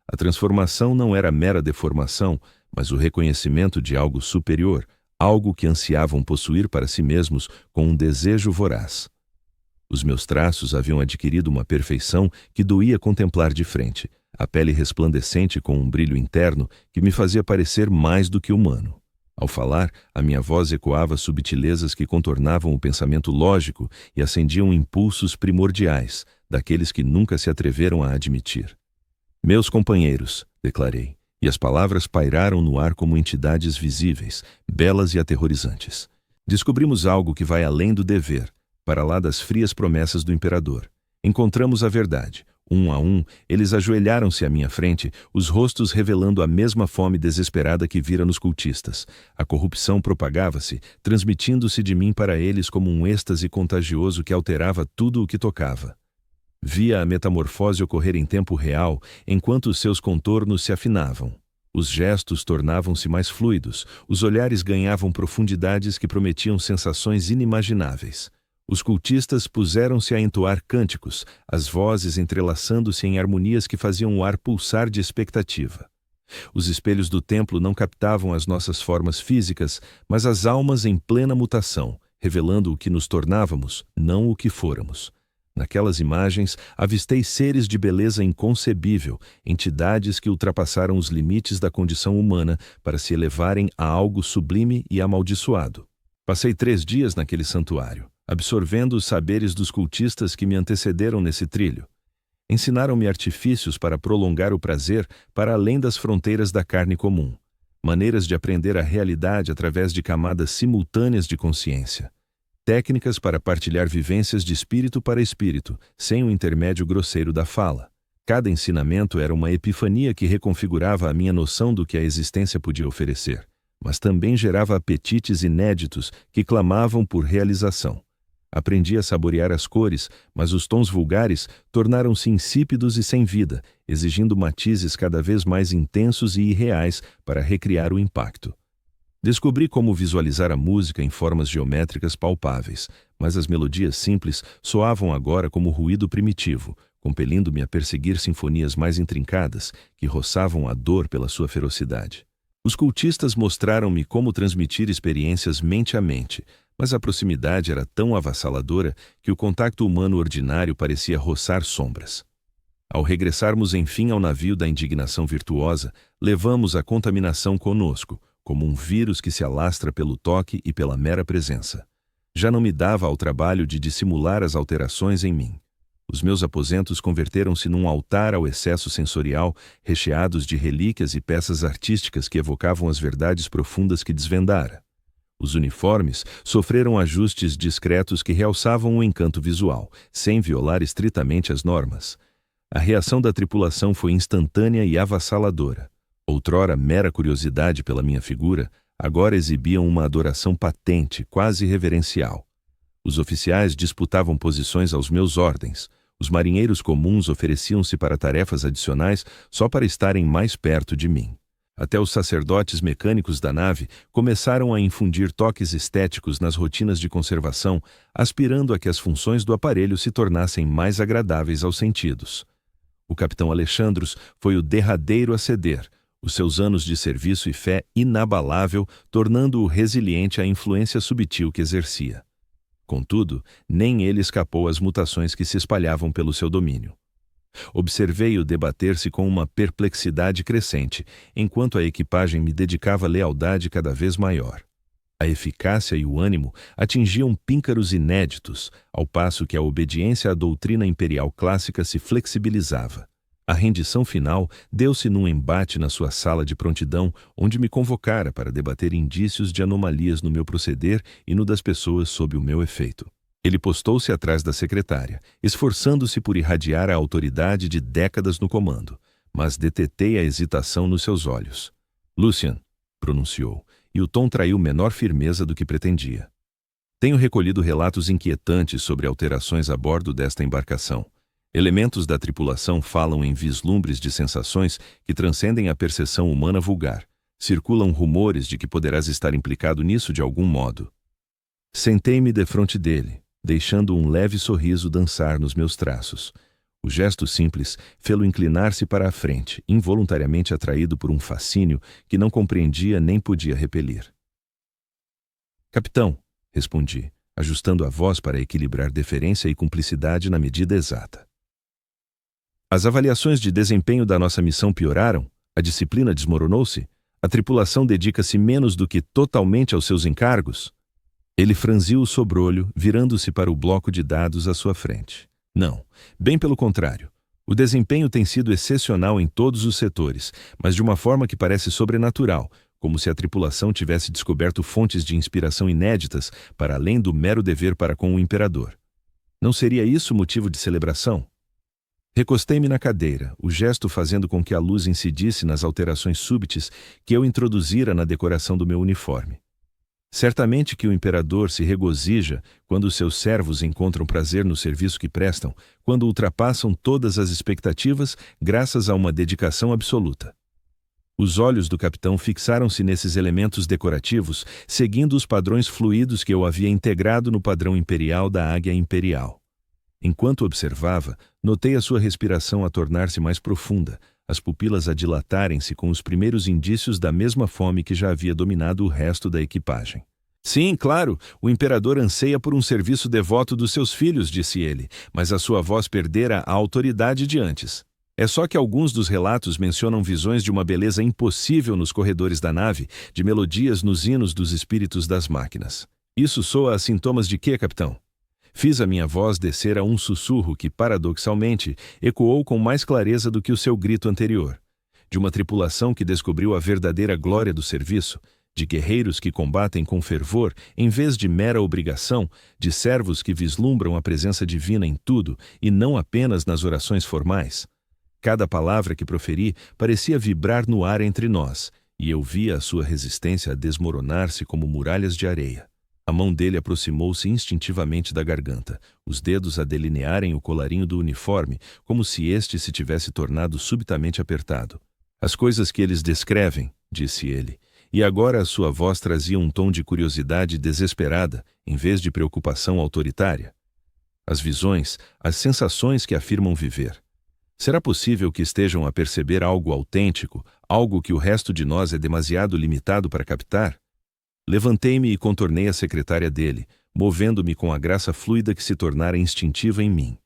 a transformação não era mera deformação, mas o reconhecimento de algo superior, algo que ansiavam possuir para si mesmos com um desejo voraz. Os meus traços haviam adquirido uma perfeição que doía contemplar de frente, a pele resplandecente com um brilho interno que me fazia parecer mais do que humano. Ao falar, a minha voz ecoava subtilezas que contornavam o pensamento lógico e acendiam impulsos primordiais, daqueles que nunca se atreveram a admitir. Meus companheiros, declarei, e as palavras pairaram no ar como entidades visíveis, belas e aterrorizantes. Descobrimos algo que vai além do dever, para lá das frias promessas do imperador. Encontramos a verdade. Um a um, eles ajoelharam-se à minha frente, os rostos revelando a mesma fome desesperada que vira nos cultistas. A corrupção propagava-se, transmitindo-se de mim para eles como um êxtase contagioso que alterava tudo o que tocava. Via a metamorfose ocorrer em tempo real, enquanto os seus contornos se afinavam. Os gestos tornavam-se mais fluidos, os olhares ganhavam profundidades que prometiam sensações inimagináveis. Os cultistas puseram-se a entoar cânticos, as vozes entrelaçando-se em harmonias que faziam o ar pulsar de expectativa. Os espelhos do templo não captavam as nossas formas físicas, mas as almas em plena mutação, revelando o que nos tornávamos, não o que fôramos. Naquelas imagens, avistei seres de beleza inconcebível, entidades que ultrapassaram os limites da condição humana para se elevarem a algo sublime e amaldiçoado. Passei 3 dias naquele santuário, absorvendo os saberes dos cultistas que me antecederam nesse trilho. Ensinaram-me artifícios para prolongar o prazer para além das fronteiras da carne comum, maneiras de aprender a realidade através de camadas simultâneas de consciência, técnicas para partilhar vivências de espírito para espírito, sem o intermédio grosseiro da fala. Cada ensinamento era uma epifania que reconfigurava a minha noção do que a existência podia oferecer, mas também gerava apetites inéditos que clamavam por realização. Aprendi a saborear as cores, mas os tons vulgares tornaram-se insípidos e sem vida, exigindo matizes cada vez mais intensos e irreais para recriar o impacto. Descobri como visualizar a música em formas geométricas palpáveis, mas as melodias simples soavam agora como ruído primitivo, compelindo-me a perseguir sinfonias mais intrincadas que roçavam a dor pela sua ferocidade. Os cultistas mostraram-me como transmitir experiências mente a mente, mas a proximidade era tão avassaladora que o contato humano ordinário parecia roçar sombras. Ao regressarmos enfim ao navio da indignação virtuosa, levamos a contaminação conosco, como um vírus que se alastra pelo toque e pela mera presença. Já não me dava ao trabalho de dissimular as alterações em mim. Os meus aposentos converteram-se num altar ao excesso sensorial, recheados de relíquias e peças artísticas que evocavam as verdades profundas que desvendara. Os uniformes sofreram ajustes discretos que realçavam o encanto visual, sem violar estritamente as normas. A reação da tripulação foi instantânea e avassaladora. Outrora mera curiosidade pela minha figura, agora exibiam uma adoração patente, quase reverencial. Os oficiais disputavam posições aos meus ordens. Os marinheiros comuns ofereciam-se para tarefas adicionais só para estarem mais perto de mim. Até os sacerdotes mecânicos da nave começaram a infundir toques estéticos nas rotinas de conservação, aspirando a que as funções do aparelho se tornassem mais agradáveis aos sentidos. O capitão Alexandros foi o derradeiro a ceder, os seus anos de serviço e fé inabalável, tornando-o resiliente à influência subtil que exercia. Contudo, nem ele escapou às mutações que se espalhavam pelo seu domínio. Observei-o debater-se com uma perplexidade crescente, enquanto a equipagem me dedicava lealdade cada vez maior. A eficácia e o ânimo atingiam píncaros inéditos, ao passo que a obediência à doutrina imperial clássica se flexibilizava. A rendição final deu-se num embate na sua sala de prontidão, onde me convocara para debater indícios de anomalias no meu proceder e no das pessoas sob o meu efeito. Ele postou-se atrás da secretária, esforçando-se por irradiar a autoridade de décadas no comando, mas detetei a hesitação nos seus olhos. "Lucian", pronunciou, e o tom traiu menor firmeza do que pretendia. "Tenho recolhido relatos inquietantes sobre alterações a bordo desta embarcação. Elementos da tripulação falam em vislumbres de sensações que transcendem a percepção humana vulgar. Circulam rumores de que poderás estar implicado nisso de algum modo." Sentei-me defronte dele, deixando um leve sorriso dançar nos meus traços. O gesto simples fê-lo inclinar-se para a frente, involuntariamente atraído por um fascínio que não compreendia nem podia repelir. "Capitão", respondi, ajustando a voz para equilibrar deferência e cumplicidade na medida exata. "As avaliações de desempenho da nossa missão pioraram? A disciplina desmoronou-se? A tripulação dedica-se menos do que totalmente aos seus encargos?" Ele franziu o sobrolho, virando-se para o bloco de dados à sua frente. "Não, bem pelo contrário. O desempenho tem sido excepcional em todos os setores, mas de uma forma que parece sobrenatural, como se a tripulação tivesse descoberto fontes de inspiração inéditas para além do mero dever para com o imperador. Não seria isso motivo de celebração?" Recostei-me na cadeira, o gesto fazendo com que a luz incidisse nas alterações súbitas que eu introduzira na decoração do meu uniforme. Certamente que o imperador se regozija quando seus servos encontram prazer no serviço que prestam, quando ultrapassam todas as expectativas graças a uma dedicação absoluta. Os olhos do capitão fixaram-se nesses elementos decorativos, seguindo os padrões fluidos que eu havia integrado no padrão imperial da Águia Imperial. Enquanto observava, notei a sua respiração a tornar-se mais profunda, as pupilas a dilatarem-se com os primeiros indícios da mesma fome que já havia dominado o resto da equipagem. "Sim, claro, o imperador anseia por um serviço devoto dos seus filhos", disse ele, mas a sua voz perdera a autoridade de antes. "É só que alguns dos relatos mencionam visões de uma beleza impossível nos corredores da nave, de melodias nos hinos dos espíritos das máquinas. Isso soa a sintomas de quê, capitão?" Fiz a minha voz descer a um sussurro que, paradoxalmente, ecoou com mais clareza do que o seu grito anterior. De uma tripulação que descobriu a verdadeira glória do serviço, de guerreiros que combatem com fervor em vez de mera obrigação, de servos que vislumbram a presença divina em tudo e não apenas nas orações formais. Cada palavra que proferi parecia vibrar no ar entre nós, e eu via a sua resistência a desmoronar-se como muralhas de areia. A mão dele aproximou-se instintivamente da garganta, os dedos a delinearem o colarinho do uniforme, como se este se tivesse tornado subitamente apertado. "As coisas que eles descrevem", disse ele, e agora a sua voz trazia um tom de curiosidade desesperada, em vez de preocupação autoritária. "As visões, as sensações que afirmam viver. Será possível que estejam a perceber algo autêntico, algo que o resto de nós é demasiado limitado para captar?" Levantei-me e contornei a secretária dele, movendo-me com a graça fluida que se tornara instintiva em mim.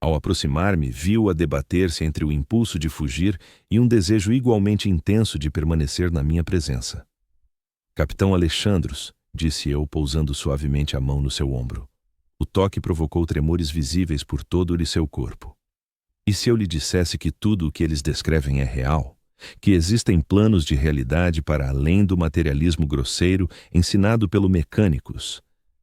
Ao aproximar-me, vi-o a debater-se entre o impulso de fugir e um desejo igualmente intenso de permanecer na minha presença. "Capitão Alexandros", disse eu, pousando suavemente a mão no seu ombro. O toque provocou tremores visíveis por todo o seu corpo. E se eu lhe dissesse que tudo o que eles descrevem é real? Que existem planos de realidade para além do materialismo grosseiro ensinado pelo mecânicos?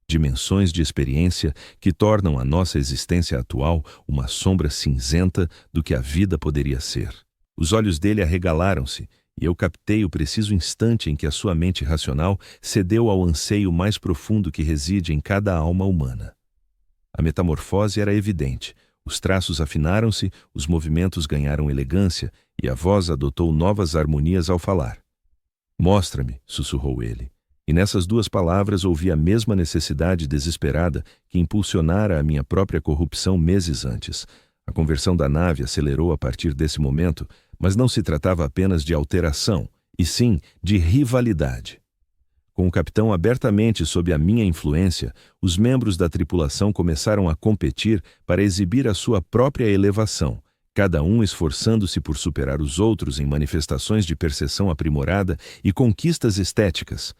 Dimensões de experiência que tornam a nossa existência atual uma sombra cinzenta do que a vida poderia ser. Os olhos dele arregalaram-se, e eu captei o preciso instante em que a sua mente racional cedeu ao anseio mais profundo que reside em cada alma humana. A metamorfose era evidente. Os traços afinaram-se, os movimentos ganharam elegância, e a voz adotou novas harmonias ao falar. "Mostra-me", sussurrou ele. E nessas duas palavras ouvi a mesma necessidade desesperada que impulsionara a minha própria corrupção meses antes. A conversão da nave acelerou a partir desse momento, mas não se tratava apenas de alteração, e sim de rivalidade. Com o capitão abertamente sob a minha influência, os membros da tripulação começaram a competir para exibir a sua própria elevação, cada um esforçando-se por superar os outros em manifestações de percepção aprimorada e conquistas estéticas.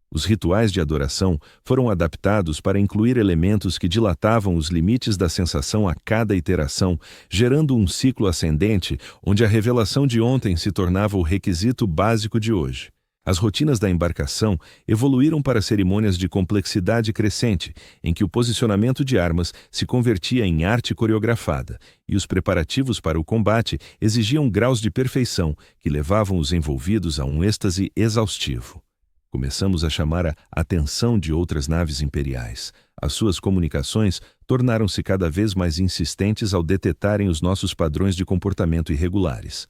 Os rituais de adoração foram adaptados para incluir elementos que dilatavam os limites da sensação a cada iteração, gerando um ciclo ascendente onde a revelação de ontem se tornava o requisito básico de hoje. As rotinas da embarcação evoluíram para cerimônias de complexidade crescente, em que o posicionamento de armas se convertia em arte coreografada, e os preparativos para o combate exigiam graus de perfeição que levavam os envolvidos a um êxtase exaustivo. Começamos a chamar a atenção de outras naves imperiais. As suas comunicações tornaram-se cada vez mais insistentes ao detetarem os nossos padrões de comportamento irregulares.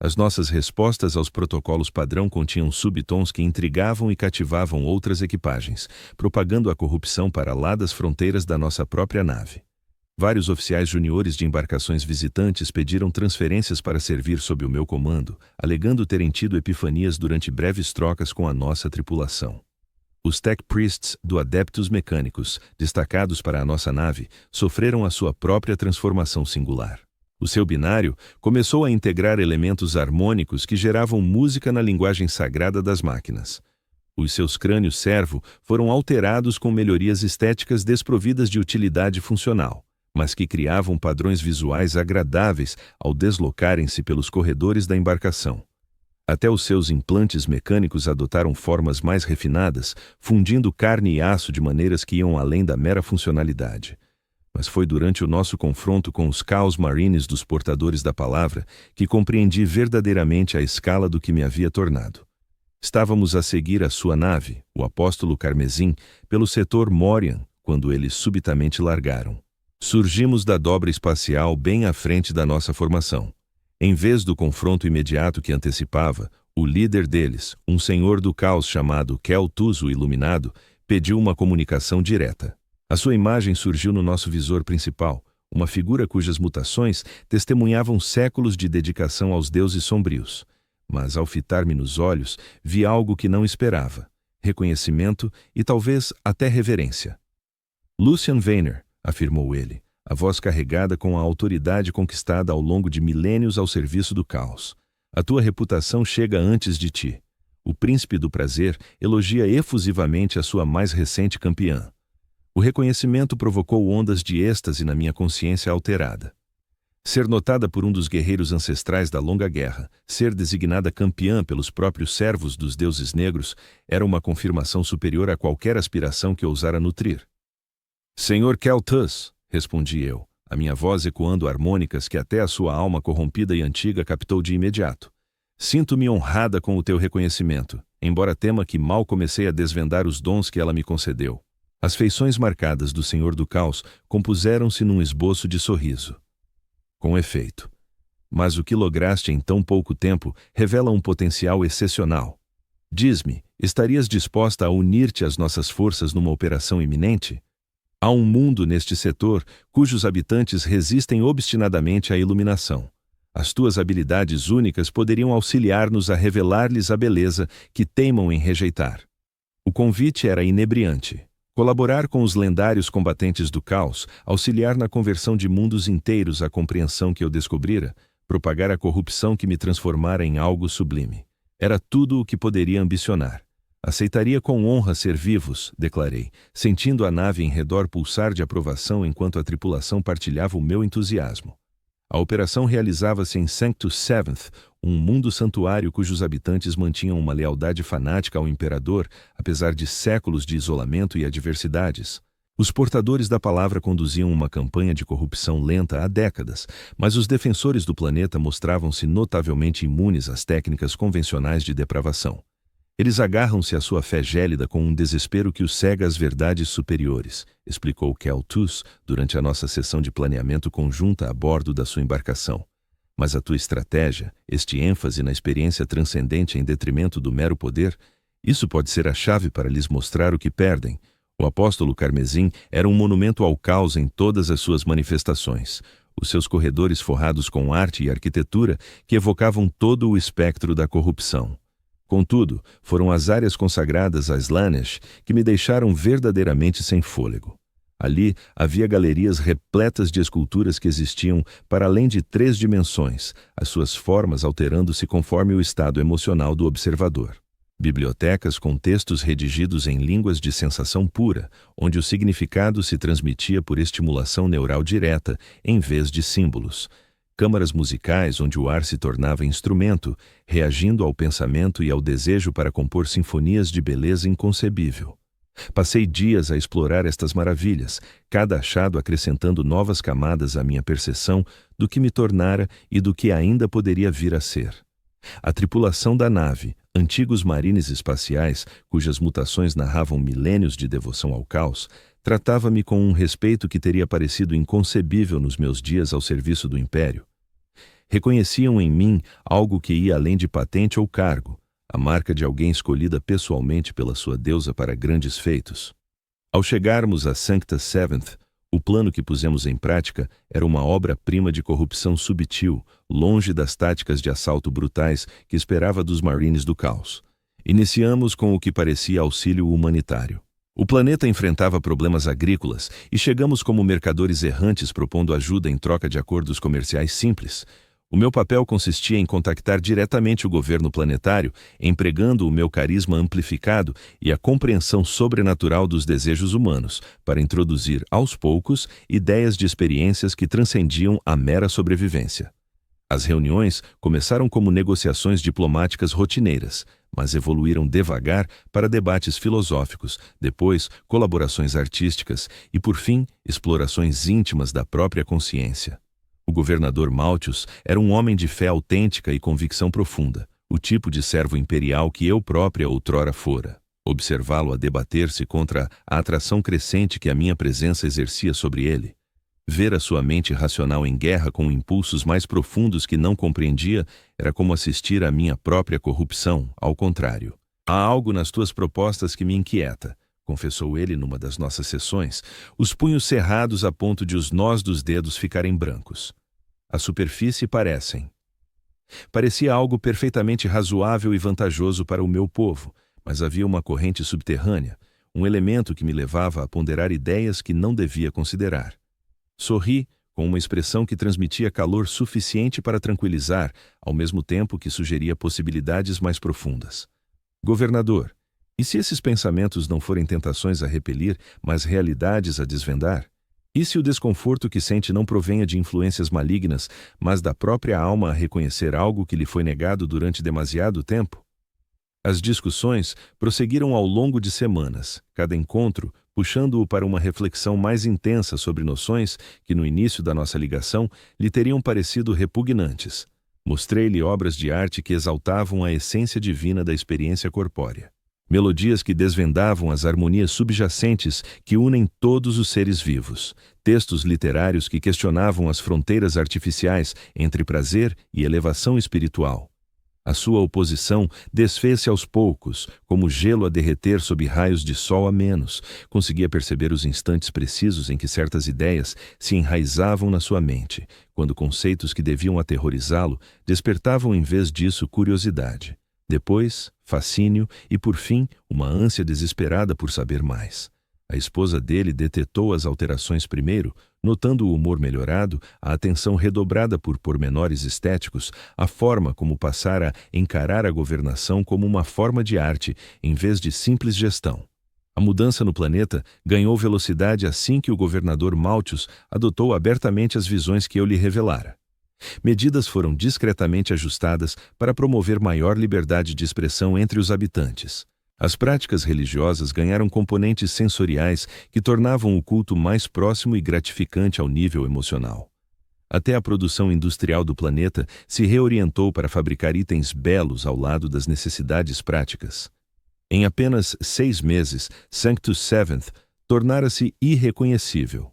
As nossas respostas aos protocolos padrão continham subtons que intrigavam e cativavam outras equipagens, propagando a corrupção para lá das fronteiras da nossa própria nave. Vários oficiais juniores de embarcações visitantes pediram transferências para servir sob o meu comando, alegando terem tido epifanias durante breves trocas com a nossa tripulação. Os Tech Priests do Adeptus Mecânicos, destacados para a nossa nave, sofreram a sua própria transformação singular. O seu binário começou a integrar elementos harmônicos que geravam música na linguagem sagrada das máquinas. Os seus crânios servo foram alterados com melhorias estéticas desprovidas de utilidade funcional, mas que criavam padrões visuais agradáveis ao deslocarem-se pelos corredores da embarcação. Até os seus implantes mecânicos adotaram formas mais refinadas, fundindo carne e aço de maneiras que iam além da mera funcionalidade. Mas foi durante o nosso confronto com os Chaos Marines dos Portadores da Palavra que compreendi verdadeiramente a escala do que me havia tornado. Estávamos a seguir a sua nave, o Apóstolo Carmesim, pelo setor Morian, quando eles subitamente largaram. Surgimos da dobra espacial bem à frente da nossa formação. Em vez do confronto imediato que antecipava, o líder deles, um senhor do caos chamado Kel-Tuz o Iluminado, pediu uma comunicação direta. A sua imagem surgiu no nosso visor principal, uma figura cujas mutações testemunhavam séculos de dedicação aos deuses sombrios. Mas ao fitar-me nos olhos, vi algo que não esperava: reconhecimento e talvez até reverência. "Lucian Weiner", afirmou ele, a voz carregada com a autoridade conquistada ao longo de milênios ao serviço do caos. "A tua reputação chega antes de ti. O príncipe do prazer elogia efusivamente a sua mais recente campeã." O reconhecimento provocou ondas de êxtase na minha consciência alterada. Ser notada por um dos guerreiros ancestrais da longa guerra, ser designada campeã pelos próprios servos dos deuses negros, era uma confirmação superior a qualquer aspiração que ousara nutrir. "Senhor Kel-Tuz", respondi eu, a minha voz ecoando harmônicas que até a sua alma corrompida e antiga captou de imediato. "Sinto-me honrada com o teu reconhecimento, embora tema que mal comecei a desvendar os dons que ela me concedeu." As feições marcadas do Senhor do Caos compuseram-se num esboço de sorriso. "Com efeito. Mas o que lograste em tão pouco tempo revela um potencial excepcional. Diz-me, estarias disposta a unir-te às nossas forças numa operação iminente? Há um mundo neste setor cujos habitantes resistem obstinadamente à iluminação. As tuas habilidades únicas poderiam auxiliar-nos a revelar-lhes a beleza que teimam em rejeitar." O convite era inebriante. Colaborar com os lendários combatentes do caos, auxiliar na conversão de mundos inteiros à compreensão que eu descobrira, propagar a corrupção que me transformara em algo sublime. Era tudo o que poderia ambicionar. Aceitaria com honra ser vivos, declarei, sentindo a nave em redor pulsar de aprovação enquanto a tripulação partilhava o meu entusiasmo. A operação realizava-se em Sanctus Seventh, um mundo-santuário cujos habitantes mantinham uma lealdade fanática ao imperador, apesar de séculos de isolamento e adversidades. Os portadores da palavra conduziam uma campanha de corrupção lenta há décadas, mas os defensores do planeta mostravam-se notavelmente imunes às técnicas convencionais de depravação. Eles agarram-se à sua fé gélida com um desespero que os cega às verdades superiores, explicou Kel Tus durante a nossa sessão de planeamento conjunta a bordo da sua embarcação. Mas a tua estratégia, este ênfase na experiência transcendente em detrimento do mero poder, isso pode ser a chave para lhes mostrar o que perdem. O apóstolo Carmesim era um monumento ao caos em todas as suas manifestações. Os seus corredores forrados com arte e arquitetura que evocavam todo o espectro da corrupção. Contudo, foram as áreas consagradas a Slaanesh que me deixaram verdadeiramente sem fôlego. Ali havia galerias repletas de esculturas que existiam para além de 3 dimensões, as suas formas alterando-se conforme o estado emocional do observador. Bibliotecas com textos redigidos em línguas de sensação pura, onde o significado se transmitia por estimulação neural direta, em vez de símbolos. Câmaras musicais onde o ar se tornava instrumento, reagindo ao pensamento e ao desejo para compor sinfonias de beleza inconcebível. Passei dias a explorar estas maravilhas, cada achado acrescentando novas camadas à minha percepção do que me tornara e do que ainda poderia vir a ser. A tripulação da nave, antigos marines espaciais, cujas mutações narravam milênios de devoção ao caos, tratava-me com um respeito que teria parecido inconcebível nos meus dias ao serviço do Império. Reconheciam em mim algo que ia além de patente ou cargo, a marca de alguém escolhida pessoalmente pela sua deusa para grandes feitos. Ao chegarmos a Sancta Seventh, o plano que pusemos em prática era uma obra-prima de corrupção subtil, longe das táticas de assalto brutais que esperava dos Marines do caos. Iniciamos com o que parecia auxílio humanitário. O planeta enfrentava problemas agrícolas e chegamos como mercadores errantes propondo ajuda em troca de acordos comerciais simples. O meu papel consistia em contactar diretamente o governo planetário, empregando o meu carisma amplificado e a compreensão sobrenatural dos desejos humanos, para introduzir, aos poucos, ideias de experiências que transcendiam a mera sobrevivência. As reuniões começaram como negociações diplomáticas rotineiras, mas evoluíram devagar para debates filosóficos, depois colaborações artísticas e, por fim, explorações íntimas da própria consciência. O governador Malthus era um homem de fé autêntica e convicção profunda, o tipo de servo imperial que eu própria outrora fora. Observá-lo a debater-se contra a atração crescente que a minha presença exercia sobre ele. Ver a sua mente racional em guerra com impulsos mais profundos que não compreendia era como assistir à minha própria corrupção, ao contrário. Há algo nas tuas propostas que me inquieta, confessou ele numa das nossas sessões, os punhos cerrados a ponto de os nós dos dedos ficarem brancos. A superfície parecia algo perfeitamente razoável e vantajoso para o meu povo, mas havia uma corrente subterrânea, um elemento que me levava a ponderar ideias que não devia considerar. Sorri, com uma expressão que transmitia calor suficiente para tranquilizar, ao mesmo tempo que sugeria possibilidades mais profundas. Governador, e se esses pensamentos não forem tentações a repelir, mas realidades a desvendar? E se o desconforto que sente não provenha de influências malignas, mas da própria alma a reconhecer algo que lhe foi negado durante demasiado tempo? As discussões prosseguiram ao longo de semanas, cada encontro puxando-o para uma reflexão mais intensa sobre noções que no início da nossa ligação lhe teriam parecido repugnantes. Mostrei-lhe obras de arte que exaltavam a essência divina da experiência corpórea. Melodias que desvendavam as harmonias subjacentes que unem todos os seres vivos. Textos literários que questionavam as fronteiras artificiais entre prazer e elevação espiritual. A sua oposição desfez-se aos poucos, como gelo a derreter sob raios de sol a menos. Conseguia perceber os instantes precisos em que certas ideias se enraizavam na sua mente, quando conceitos que deviam aterrorizá-lo despertavam em vez disso curiosidade. Depois, fascínio e, por fim, uma ânsia desesperada por saber mais. A esposa dele detetou as alterações primeiro, notando o humor melhorado, a atenção redobrada por pormenores estéticos, a forma como passara a encarar a governação como uma forma de arte, em vez de simples gestão. A mudança no planeta ganhou velocidade assim que o governador Malthus adotou abertamente as visões que eu lhe revelara. Medidas foram discretamente ajustadas para promover maior liberdade de expressão entre os habitantes. As práticas religiosas ganharam componentes sensoriais que tornavam o culto mais próximo e gratificante ao nível emocional. Até a produção industrial do planeta se reorientou para fabricar itens belos ao lado das necessidades práticas. Em apenas 6 meses, Sanctus Seventh tornara-se irreconhecível.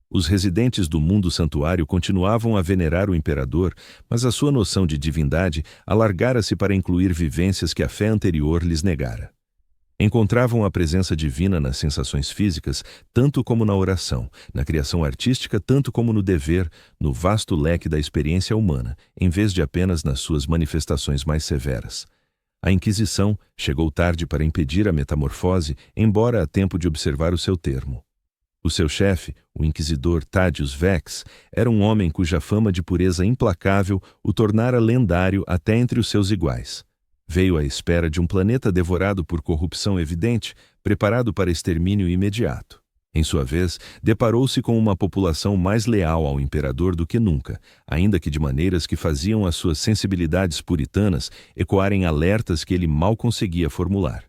Os residentes do mundo santuário continuavam a venerar o imperador, mas a sua noção de divindade alargara-se para incluir vivências que a fé anterior lhes negara. Encontravam a presença divina nas sensações físicas, tanto como na oração, na criação artística, tanto como no dever, no vasto leque da experiência humana, em vez de apenas nas suas manifestações mais severas. A Inquisição chegou tarde para impedir a metamorfose, embora a tempo de observar o seu termo. O seu chefe, o inquisidor Thaddeus Vex, era um homem cuja fama de pureza implacável o tornara lendário até entre os seus iguais. Veio à espera de um planeta devorado por corrupção evidente, preparado para extermínio imediato. Em sua vez, deparou-se com uma população mais leal ao imperador do que nunca, ainda que de maneiras que faziam as suas sensibilidades puritanas ecoarem alertas que ele mal conseguia formular.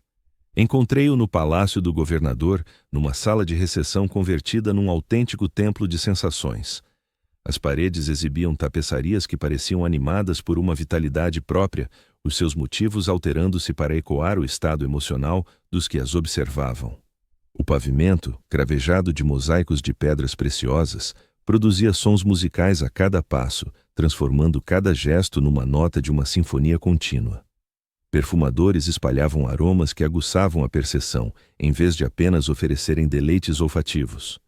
Encontrei-o no palácio do governador, numa sala de recepção convertida num autêntico templo de sensações. As paredes exibiam tapeçarias que pareciam animadas por uma vitalidade própria, os seus motivos alterando-se para ecoar o estado emocional dos que as observavam. O pavimento, cravejado de mosaicos de pedras preciosas, produzia sons musicais a cada passo, transformando cada gesto numa nota de uma sinfonia contínua. Perfumadores espalhavam aromas que aguçavam a percepção, em vez de apenas oferecerem deleites olfativos.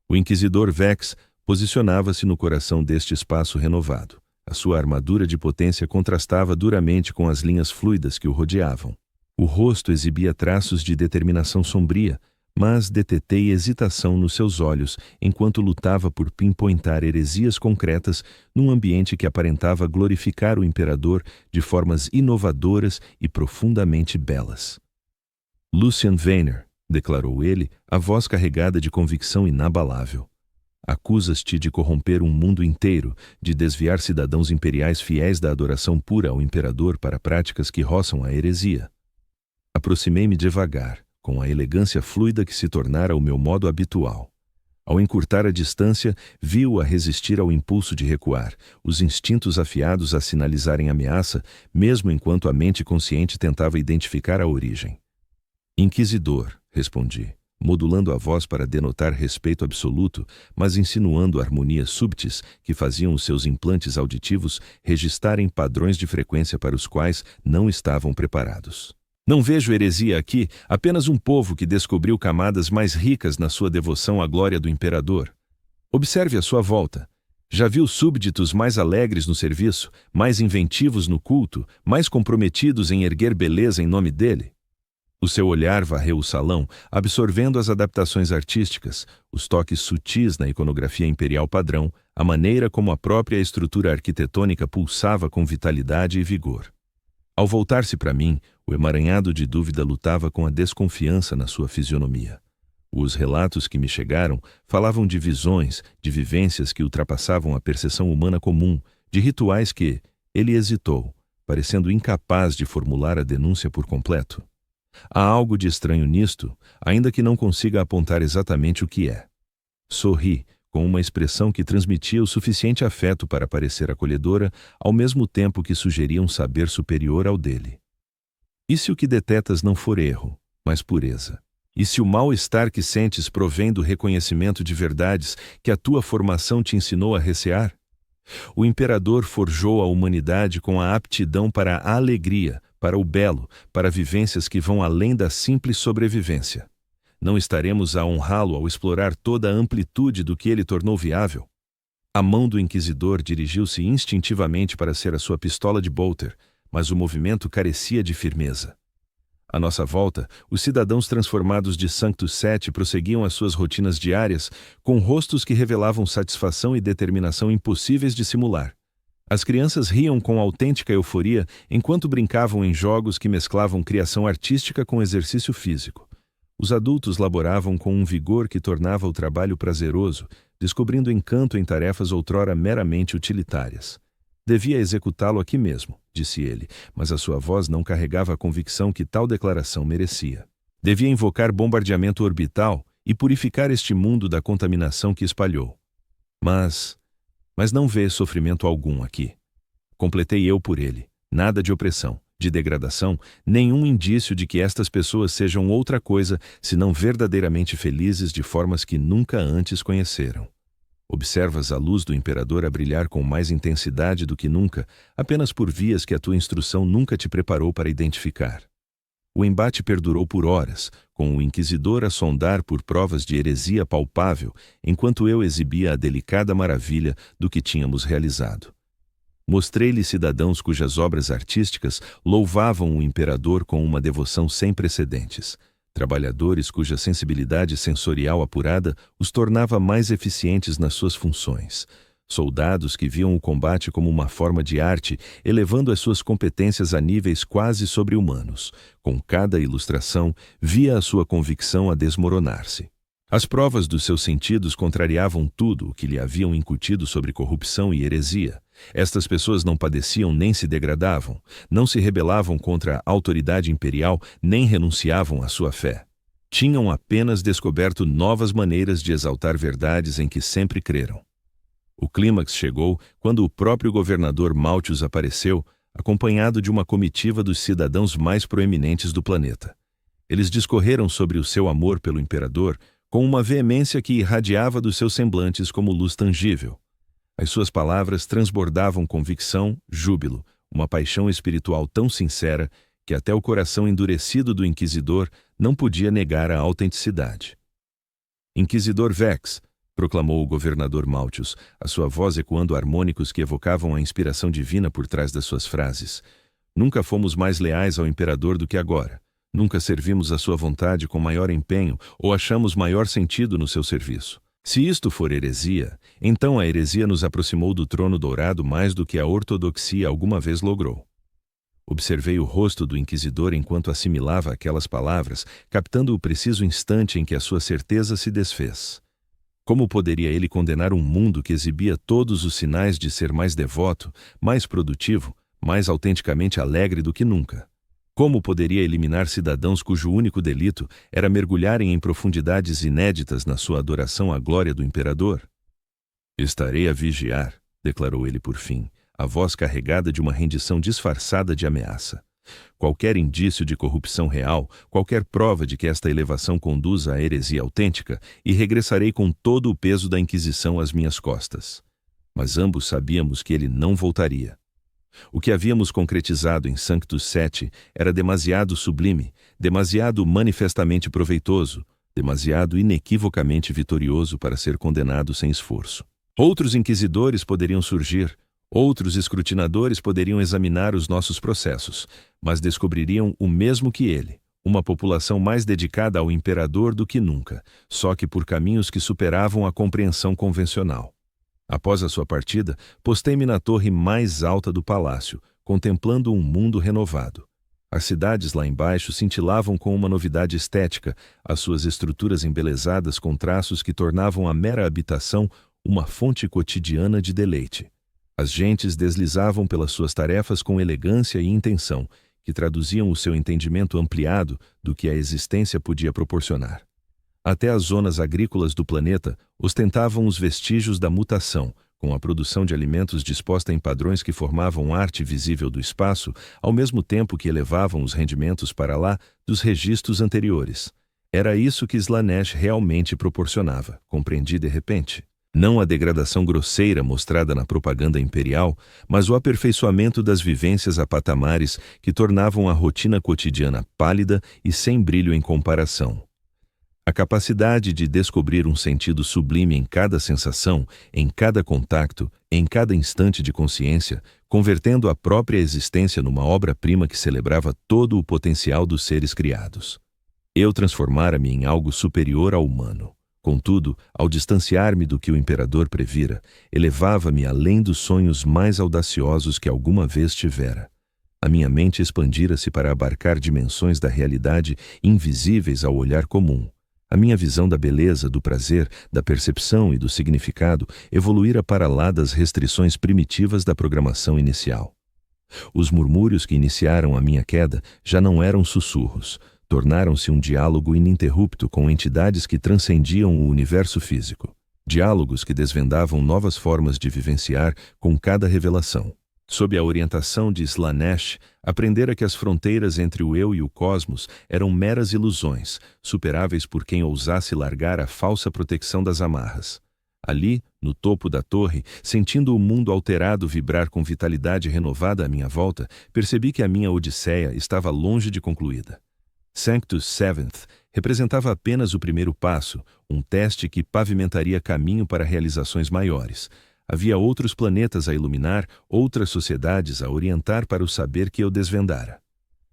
O inquisidor Vex posicionava-se no coração deste espaço renovado. A sua armadura de potência contrastava duramente com as linhas fluidas que o rodeavam. O rosto exibia traços de determinação sombria, mas detetei hesitação nos seus olhos enquanto lutava por pinpointar heresias concretas num ambiente que aparentava glorificar o imperador de formas inovadoras e profundamente belas. Lucian Weiner, declarou ele, a voz carregada de convicção inabalável. Acusas-te de corromper um mundo inteiro, de desviar cidadãos imperiais fiéis da adoração pura ao imperador para práticas que roçam a heresia. Aproximei-me devagar, com a elegância fluida que se tornara o meu modo habitual. Ao encurtar a distância, vi-o a resistir ao impulso de recuar, os instintos afiados a sinalizarem ameaça, mesmo enquanto a mente consciente tentava identificar a origem. Inquisidor, respondi, modulando a voz para denotar respeito absoluto, mas insinuando harmonias súbitas que faziam os seus implantes auditivos registrarem padrões de frequência para os quais não estavam preparados. Não vejo heresia aqui, apenas um povo que descobriu camadas mais ricas na sua devoção à glória do imperador. Observe à sua volta. Já viu súbditos mais alegres no serviço, mais inventivos no culto, mais comprometidos em erguer beleza em nome dele? O seu olhar varreu o salão, absorvendo as adaptações artísticas, os toques sutis na iconografia imperial padrão, a maneira como a própria estrutura arquitetônica pulsava com vitalidade e vigor. Ao voltar-se para mim, o emaranhado de dúvida lutava com a desconfiança na sua fisionomia. Os relatos que me chegaram falavam de visões, de vivências que ultrapassavam a percepção humana comum, de rituais que, ele hesitou, parecendo incapaz de formular a denúncia por completo. Há algo de estranho nisto, ainda que não consiga apontar exatamente o que é. Sorri, com uma expressão que transmitia o suficiente afeto para parecer acolhedora, ao mesmo tempo que sugeria um saber superior ao dele. E se o que detetas não for erro, mas pureza? E se o mal-estar que sentes provém do reconhecimento de verdades que a tua formação te ensinou a recear? O imperador forjou a humanidade com a aptidão para a alegria, para o belo, para vivências que vão além da simples sobrevivência. Não estaremos a honrá-lo ao explorar toda a amplitude do que ele tornou viável? A mão do inquisidor dirigiu-se instintivamente para ser a sua pistola de bolter, mas o movimento carecia de firmeza. À nossa volta, os cidadãos transformados de Sanctus Sete prosseguiam as suas rotinas diárias, com rostos que revelavam satisfação e determinação impossíveis de simular. As crianças riam com autêntica euforia enquanto brincavam em jogos que mesclavam criação artística com exercício físico. Os adultos laboravam com um vigor que tornava o trabalho prazeroso, descobrindo encanto em tarefas outrora meramente utilitárias. Devia executá-lo aqui mesmo, disse ele, mas a sua voz não carregava a convicção que tal declaração merecia. Devia invocar bombardeamento orbital e purificar este mundo da contaminação que espalhou. Mas não vê sofrimento algum aqui. Completei eu por ele. Nada de opressão, de degradação, nenhum indício de que estas pessoas sejam outra coisa senão verdadeiramente felizes de formas que nunca antes conheceram. Observas a luz do imperador a brilhar com mais intensidade do que nunca, apenas por vias que a tua instrução nunca te preparou para identificar. O embate perdurou por horas, com o inquisidor a sondar por provas de heresia palpável, enquanto eu exibia a delicada maravilha do que tínhamos realizado. Mostrei-lhe cidadãos cujas obras artísticas louvavam o imperador com uma devoção sem precedentes. Trabalhadores cuja sensibilidade sensorial apurada os tornava mais eficientes nas suas funções. Soldados que viam o combate como uma forma de arte, elevando as suas competências a níveis quase sobre-humanos. Com cada ilustração, via a sua convicção a desmoronar-se. As provas dos seus sentidos contrariavam tudo o que lhe haviam incutido sobre corrupção e heresia. Estas pessoas não padeciam nem se degradavam, não se rebelavam contra a autoridade imperial, nem renunciavam à sua fé. Tinham apenas descoberto novas maneiras de exaltar verdades em que sempre creram. O clímax chegou quando o próprio governador Maltius apareceu, acompanhado de uma comitiva dos cidadãos mais proeminentes do planeta. Eles discorreram sobre o seu amor pelo imperador com uma veemência que irradiava dos seus semblantes como luz tangível. As suas palavras transbordavam convicção, júbilo, uma paixão espiritual tão sincera que até o coração endurecido do inquisidor não podia negar a autenticidade. Inquisidor Vex, proclamou o governador Maltius, a sua voz ecoando harmônicos que evocavam a inspiração divina por trás das suas frases. Nunca fomos mais leais ao imperador do que agora. Nunca servimos a sua vontade com maior empenho ou achamos maior sentido no seu serviço. Se isto for heresia, então a heresia nos aproximou do trono dourado mais do que a ortodoxia alguma vez logrou. Observei o rosto do inquisidor enquanto assimilava aquelas palavras, captando o preciso instante em que a sua certeza se desfez. Como poderia ele condenar um mundo que exibia todos os sinais de ser mais devoto, mais produtivo, mais autenticamente alegre do que nunca? Como poderia eliminar cidadãos cujo único delito era mergulharem em profundidades inéditas na sua adoração à glória do imperador? Estarei a vigiar, declarou ele por fim, a voz carregada de uma rendição disfarçada de ameaça. Qualquer indício de corrupção real, qualquer prova de que esta elevação conduza à heresia autêntica, e regressarei com todo o peso da Inquisição às minhas costas. Mas ambos sabíamos que ele não voltaria. O que havíamos concretizado em Sanctus Sete era demasiado sublime, demasiado manifestamente proveitoso, demasiado inequivocamente vitorioso para ser condenado sem esforço. Outros inquisidores poderiam surgir, outros escrutinadores poderiam examinar os nossos processos, mas descobririam o mesmo que ele, uma população mais dedicada ao imperador do que nunca, só que por caminhos que superavam a compreensão convencional. Após a sua partida, postei-me na torre mais alta do palácio, contemplando um mundo renovado. As cidades lá embaixo cintilavam com uma novidade estética, as suas estruturas embelezadas com traços que tornavam a mera habitação uma fonte cotidiana de deleite. As gentes deslizavam pelas suas tarefas com elegância e intenção, que traduziam o seu entendimento ampliado do que a existência podia proporcionar. Até as zonas agrícolas do planeta ostentavam os vestígios da mutação, com a produção de alimentos disposta em padrões que formavam arte visível do espaço, ao mesmo tempo que elevavam os rendimentos para lá dos registros anteriores. Era isso que Slaanesh realmente proporcionava, compreendi de repente. Não a degradação grosseira mostrada na propaganda imperial, mas o aperfeiçoamento das vivências a patamares que tornavam a rotina cotidiana pálida e sem brilho em comparação. A capacidade de descobrir um sentido sublime em cada sensação, em cada contacto, em cada instante de consciência, convertendo a própria existência numa obra-prima que celebrava todo o potencial dos seres criados. Eu transformara-me em algo superior ao humano. Contudo, ao distanciar-me do que o imperador previra, elevava-me além dos sonhos mais audaciosos que alguma vez tivera. A minha mente expandira-se para abarcar dimensões da realidade invisíveis ao olhar comum. A minha visão da beleza, do prazer, da percepção e do significado evoluíra para lá das restrições primitivas da programação inicial. Os murmúrios que iniciaram a minha queda já não eram sussurros, tornaram-se um diálogo ininterrupto com entidades que transcendiam o universo físico. Diálogos que desvendavam novas formas de vivenciar com cada revelação. Sob a orientação de Slaanesh, aprendera que as fronteiras entre o eu e o cosmos eram meras ilusões, superáveis por quem ousasse largar a falsa proteção das amarras. Ali, no topo da torre, sentindo o mundo alterado vibrar com vitalidade renovada à minha volta, percebi que a minha odisseia estava longe de concluída. Sanctus Seventh representava apenas o primeiro passo, um teste que pavimentaria caminho para realizações maiores. Havia outros planetas a iluminar, outras sociedades a orientar para o saber que eu desvendara.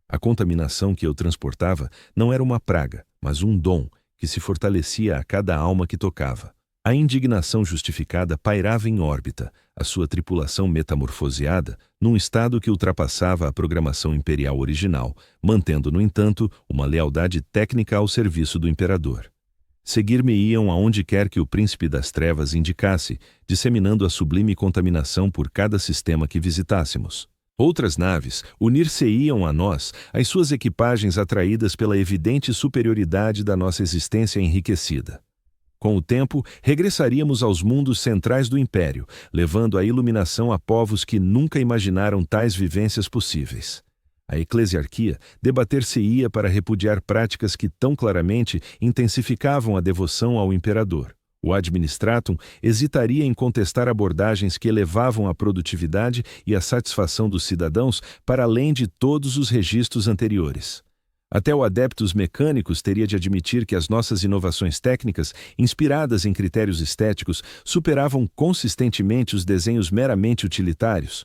A contaminação que eu transportava não era uma praga, mas um dom que se fortalecia a cada alma que tocava. A indignação justificada pairava em órbita, a sua tripulação metamorfoseada, num estado que ultrapassava a programação imperial original, mantendo, no entanto, uma lealdade técnica ao serviço do imperador. Seguir-me-iam aonde quer que o príncipe das trevas indicasse, disseminando a sublime contaminação por cada sistema que visitássemos. Outras naves unir-se-iam a nós, as suas equipagens atraídas pela evidente superioridade da nossa existência enriquecida. Com o tempo, regressaríamos aos mundos centrais do Império, levando a iluminação a povos que nunca imaginaram tais vivências possíveis. A eclesiarquia debater-se-ia para repudiar práticas que tão claramente intensificavam a devoção ao imperador. O administratum hesitaria em contestar abordagens que elevavam a produtividade e a satisfação dos cidadãos para além de todos os registros anteriores. Até o adeptus mecânicos teria de admitir que as nossas inovações técnicas, inspiradas em critérios estéticos, superavam consistentemente os desenhos meramente utilitários.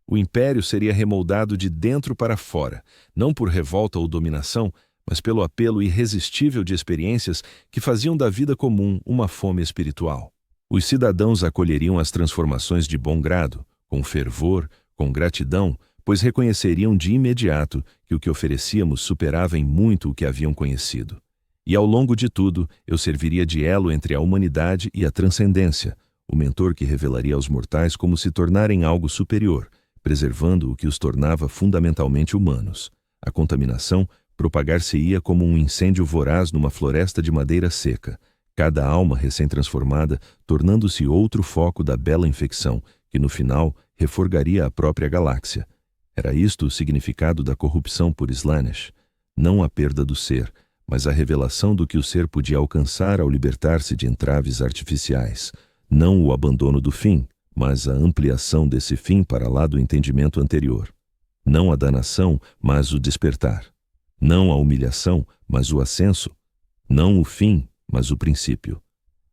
O império seria remoldado de dentro para fora, não por revolta ou dominação, mas pelo apelo irresistível de experiências que faziam da vida comum uma fome espiritual. Os cidadãos acolheriam as transformações de bom grado, com fervor, com gratidão, pois reconheceriam de imediato que o que oferecíamos superava em muito o que haviam conhecido. E ao longo de tudo, eu serviria de elo entre a humanidade e a transcendência, o mentor que revelaria aos mortais como se tornarem algo superior, preservando o que os tornava fundamentalmente humanos. A contaminação propagar-se-ia como um incêndio voraz numa floresta de madeira seca, cada alma recém-transformada tornando-se outro foco da bela infecção, que no final reforgaria a própria galáxia. Era isto o significado da corrupção por Slaanesh, não a perda do ser, mas a revelação do que o ser podia alcançar ao libertar-se de entraves artificiais, não o abandono do fim, mas a ampliação desse fim para lá do entendimento anterior. Não a danação, mas o despertar. Não a humilhação, mas o ascenso. Não o fim, mas o princípio.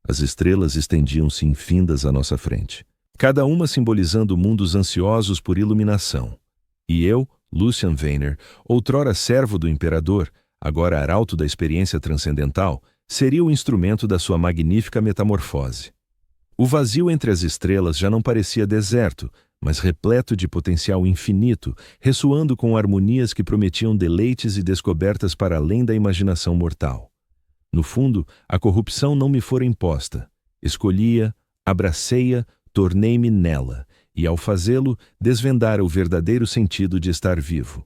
As estrelas estendiam-se infindas à nossa frente, cada uma simbolizando mundos ansiosos por iluminação. E eu, Lucian Weiner, outrora servo do imperador, agora arauto da experiência transcendental, seria o instrumento da sua magnífica metamorfose. O vazio entre as estrelas já não parecia deserto, mas repleto de potencial infinito, ressoando com harmonias que prometiam deleites e descobertas para além da imaginação mortal. No fundo, a corrupção não me fora imposta. Escolhi-a, abracei-a, tornei-me nela, e ao fazê-lo, desvendara o verdadeiro sentido de estar vivo.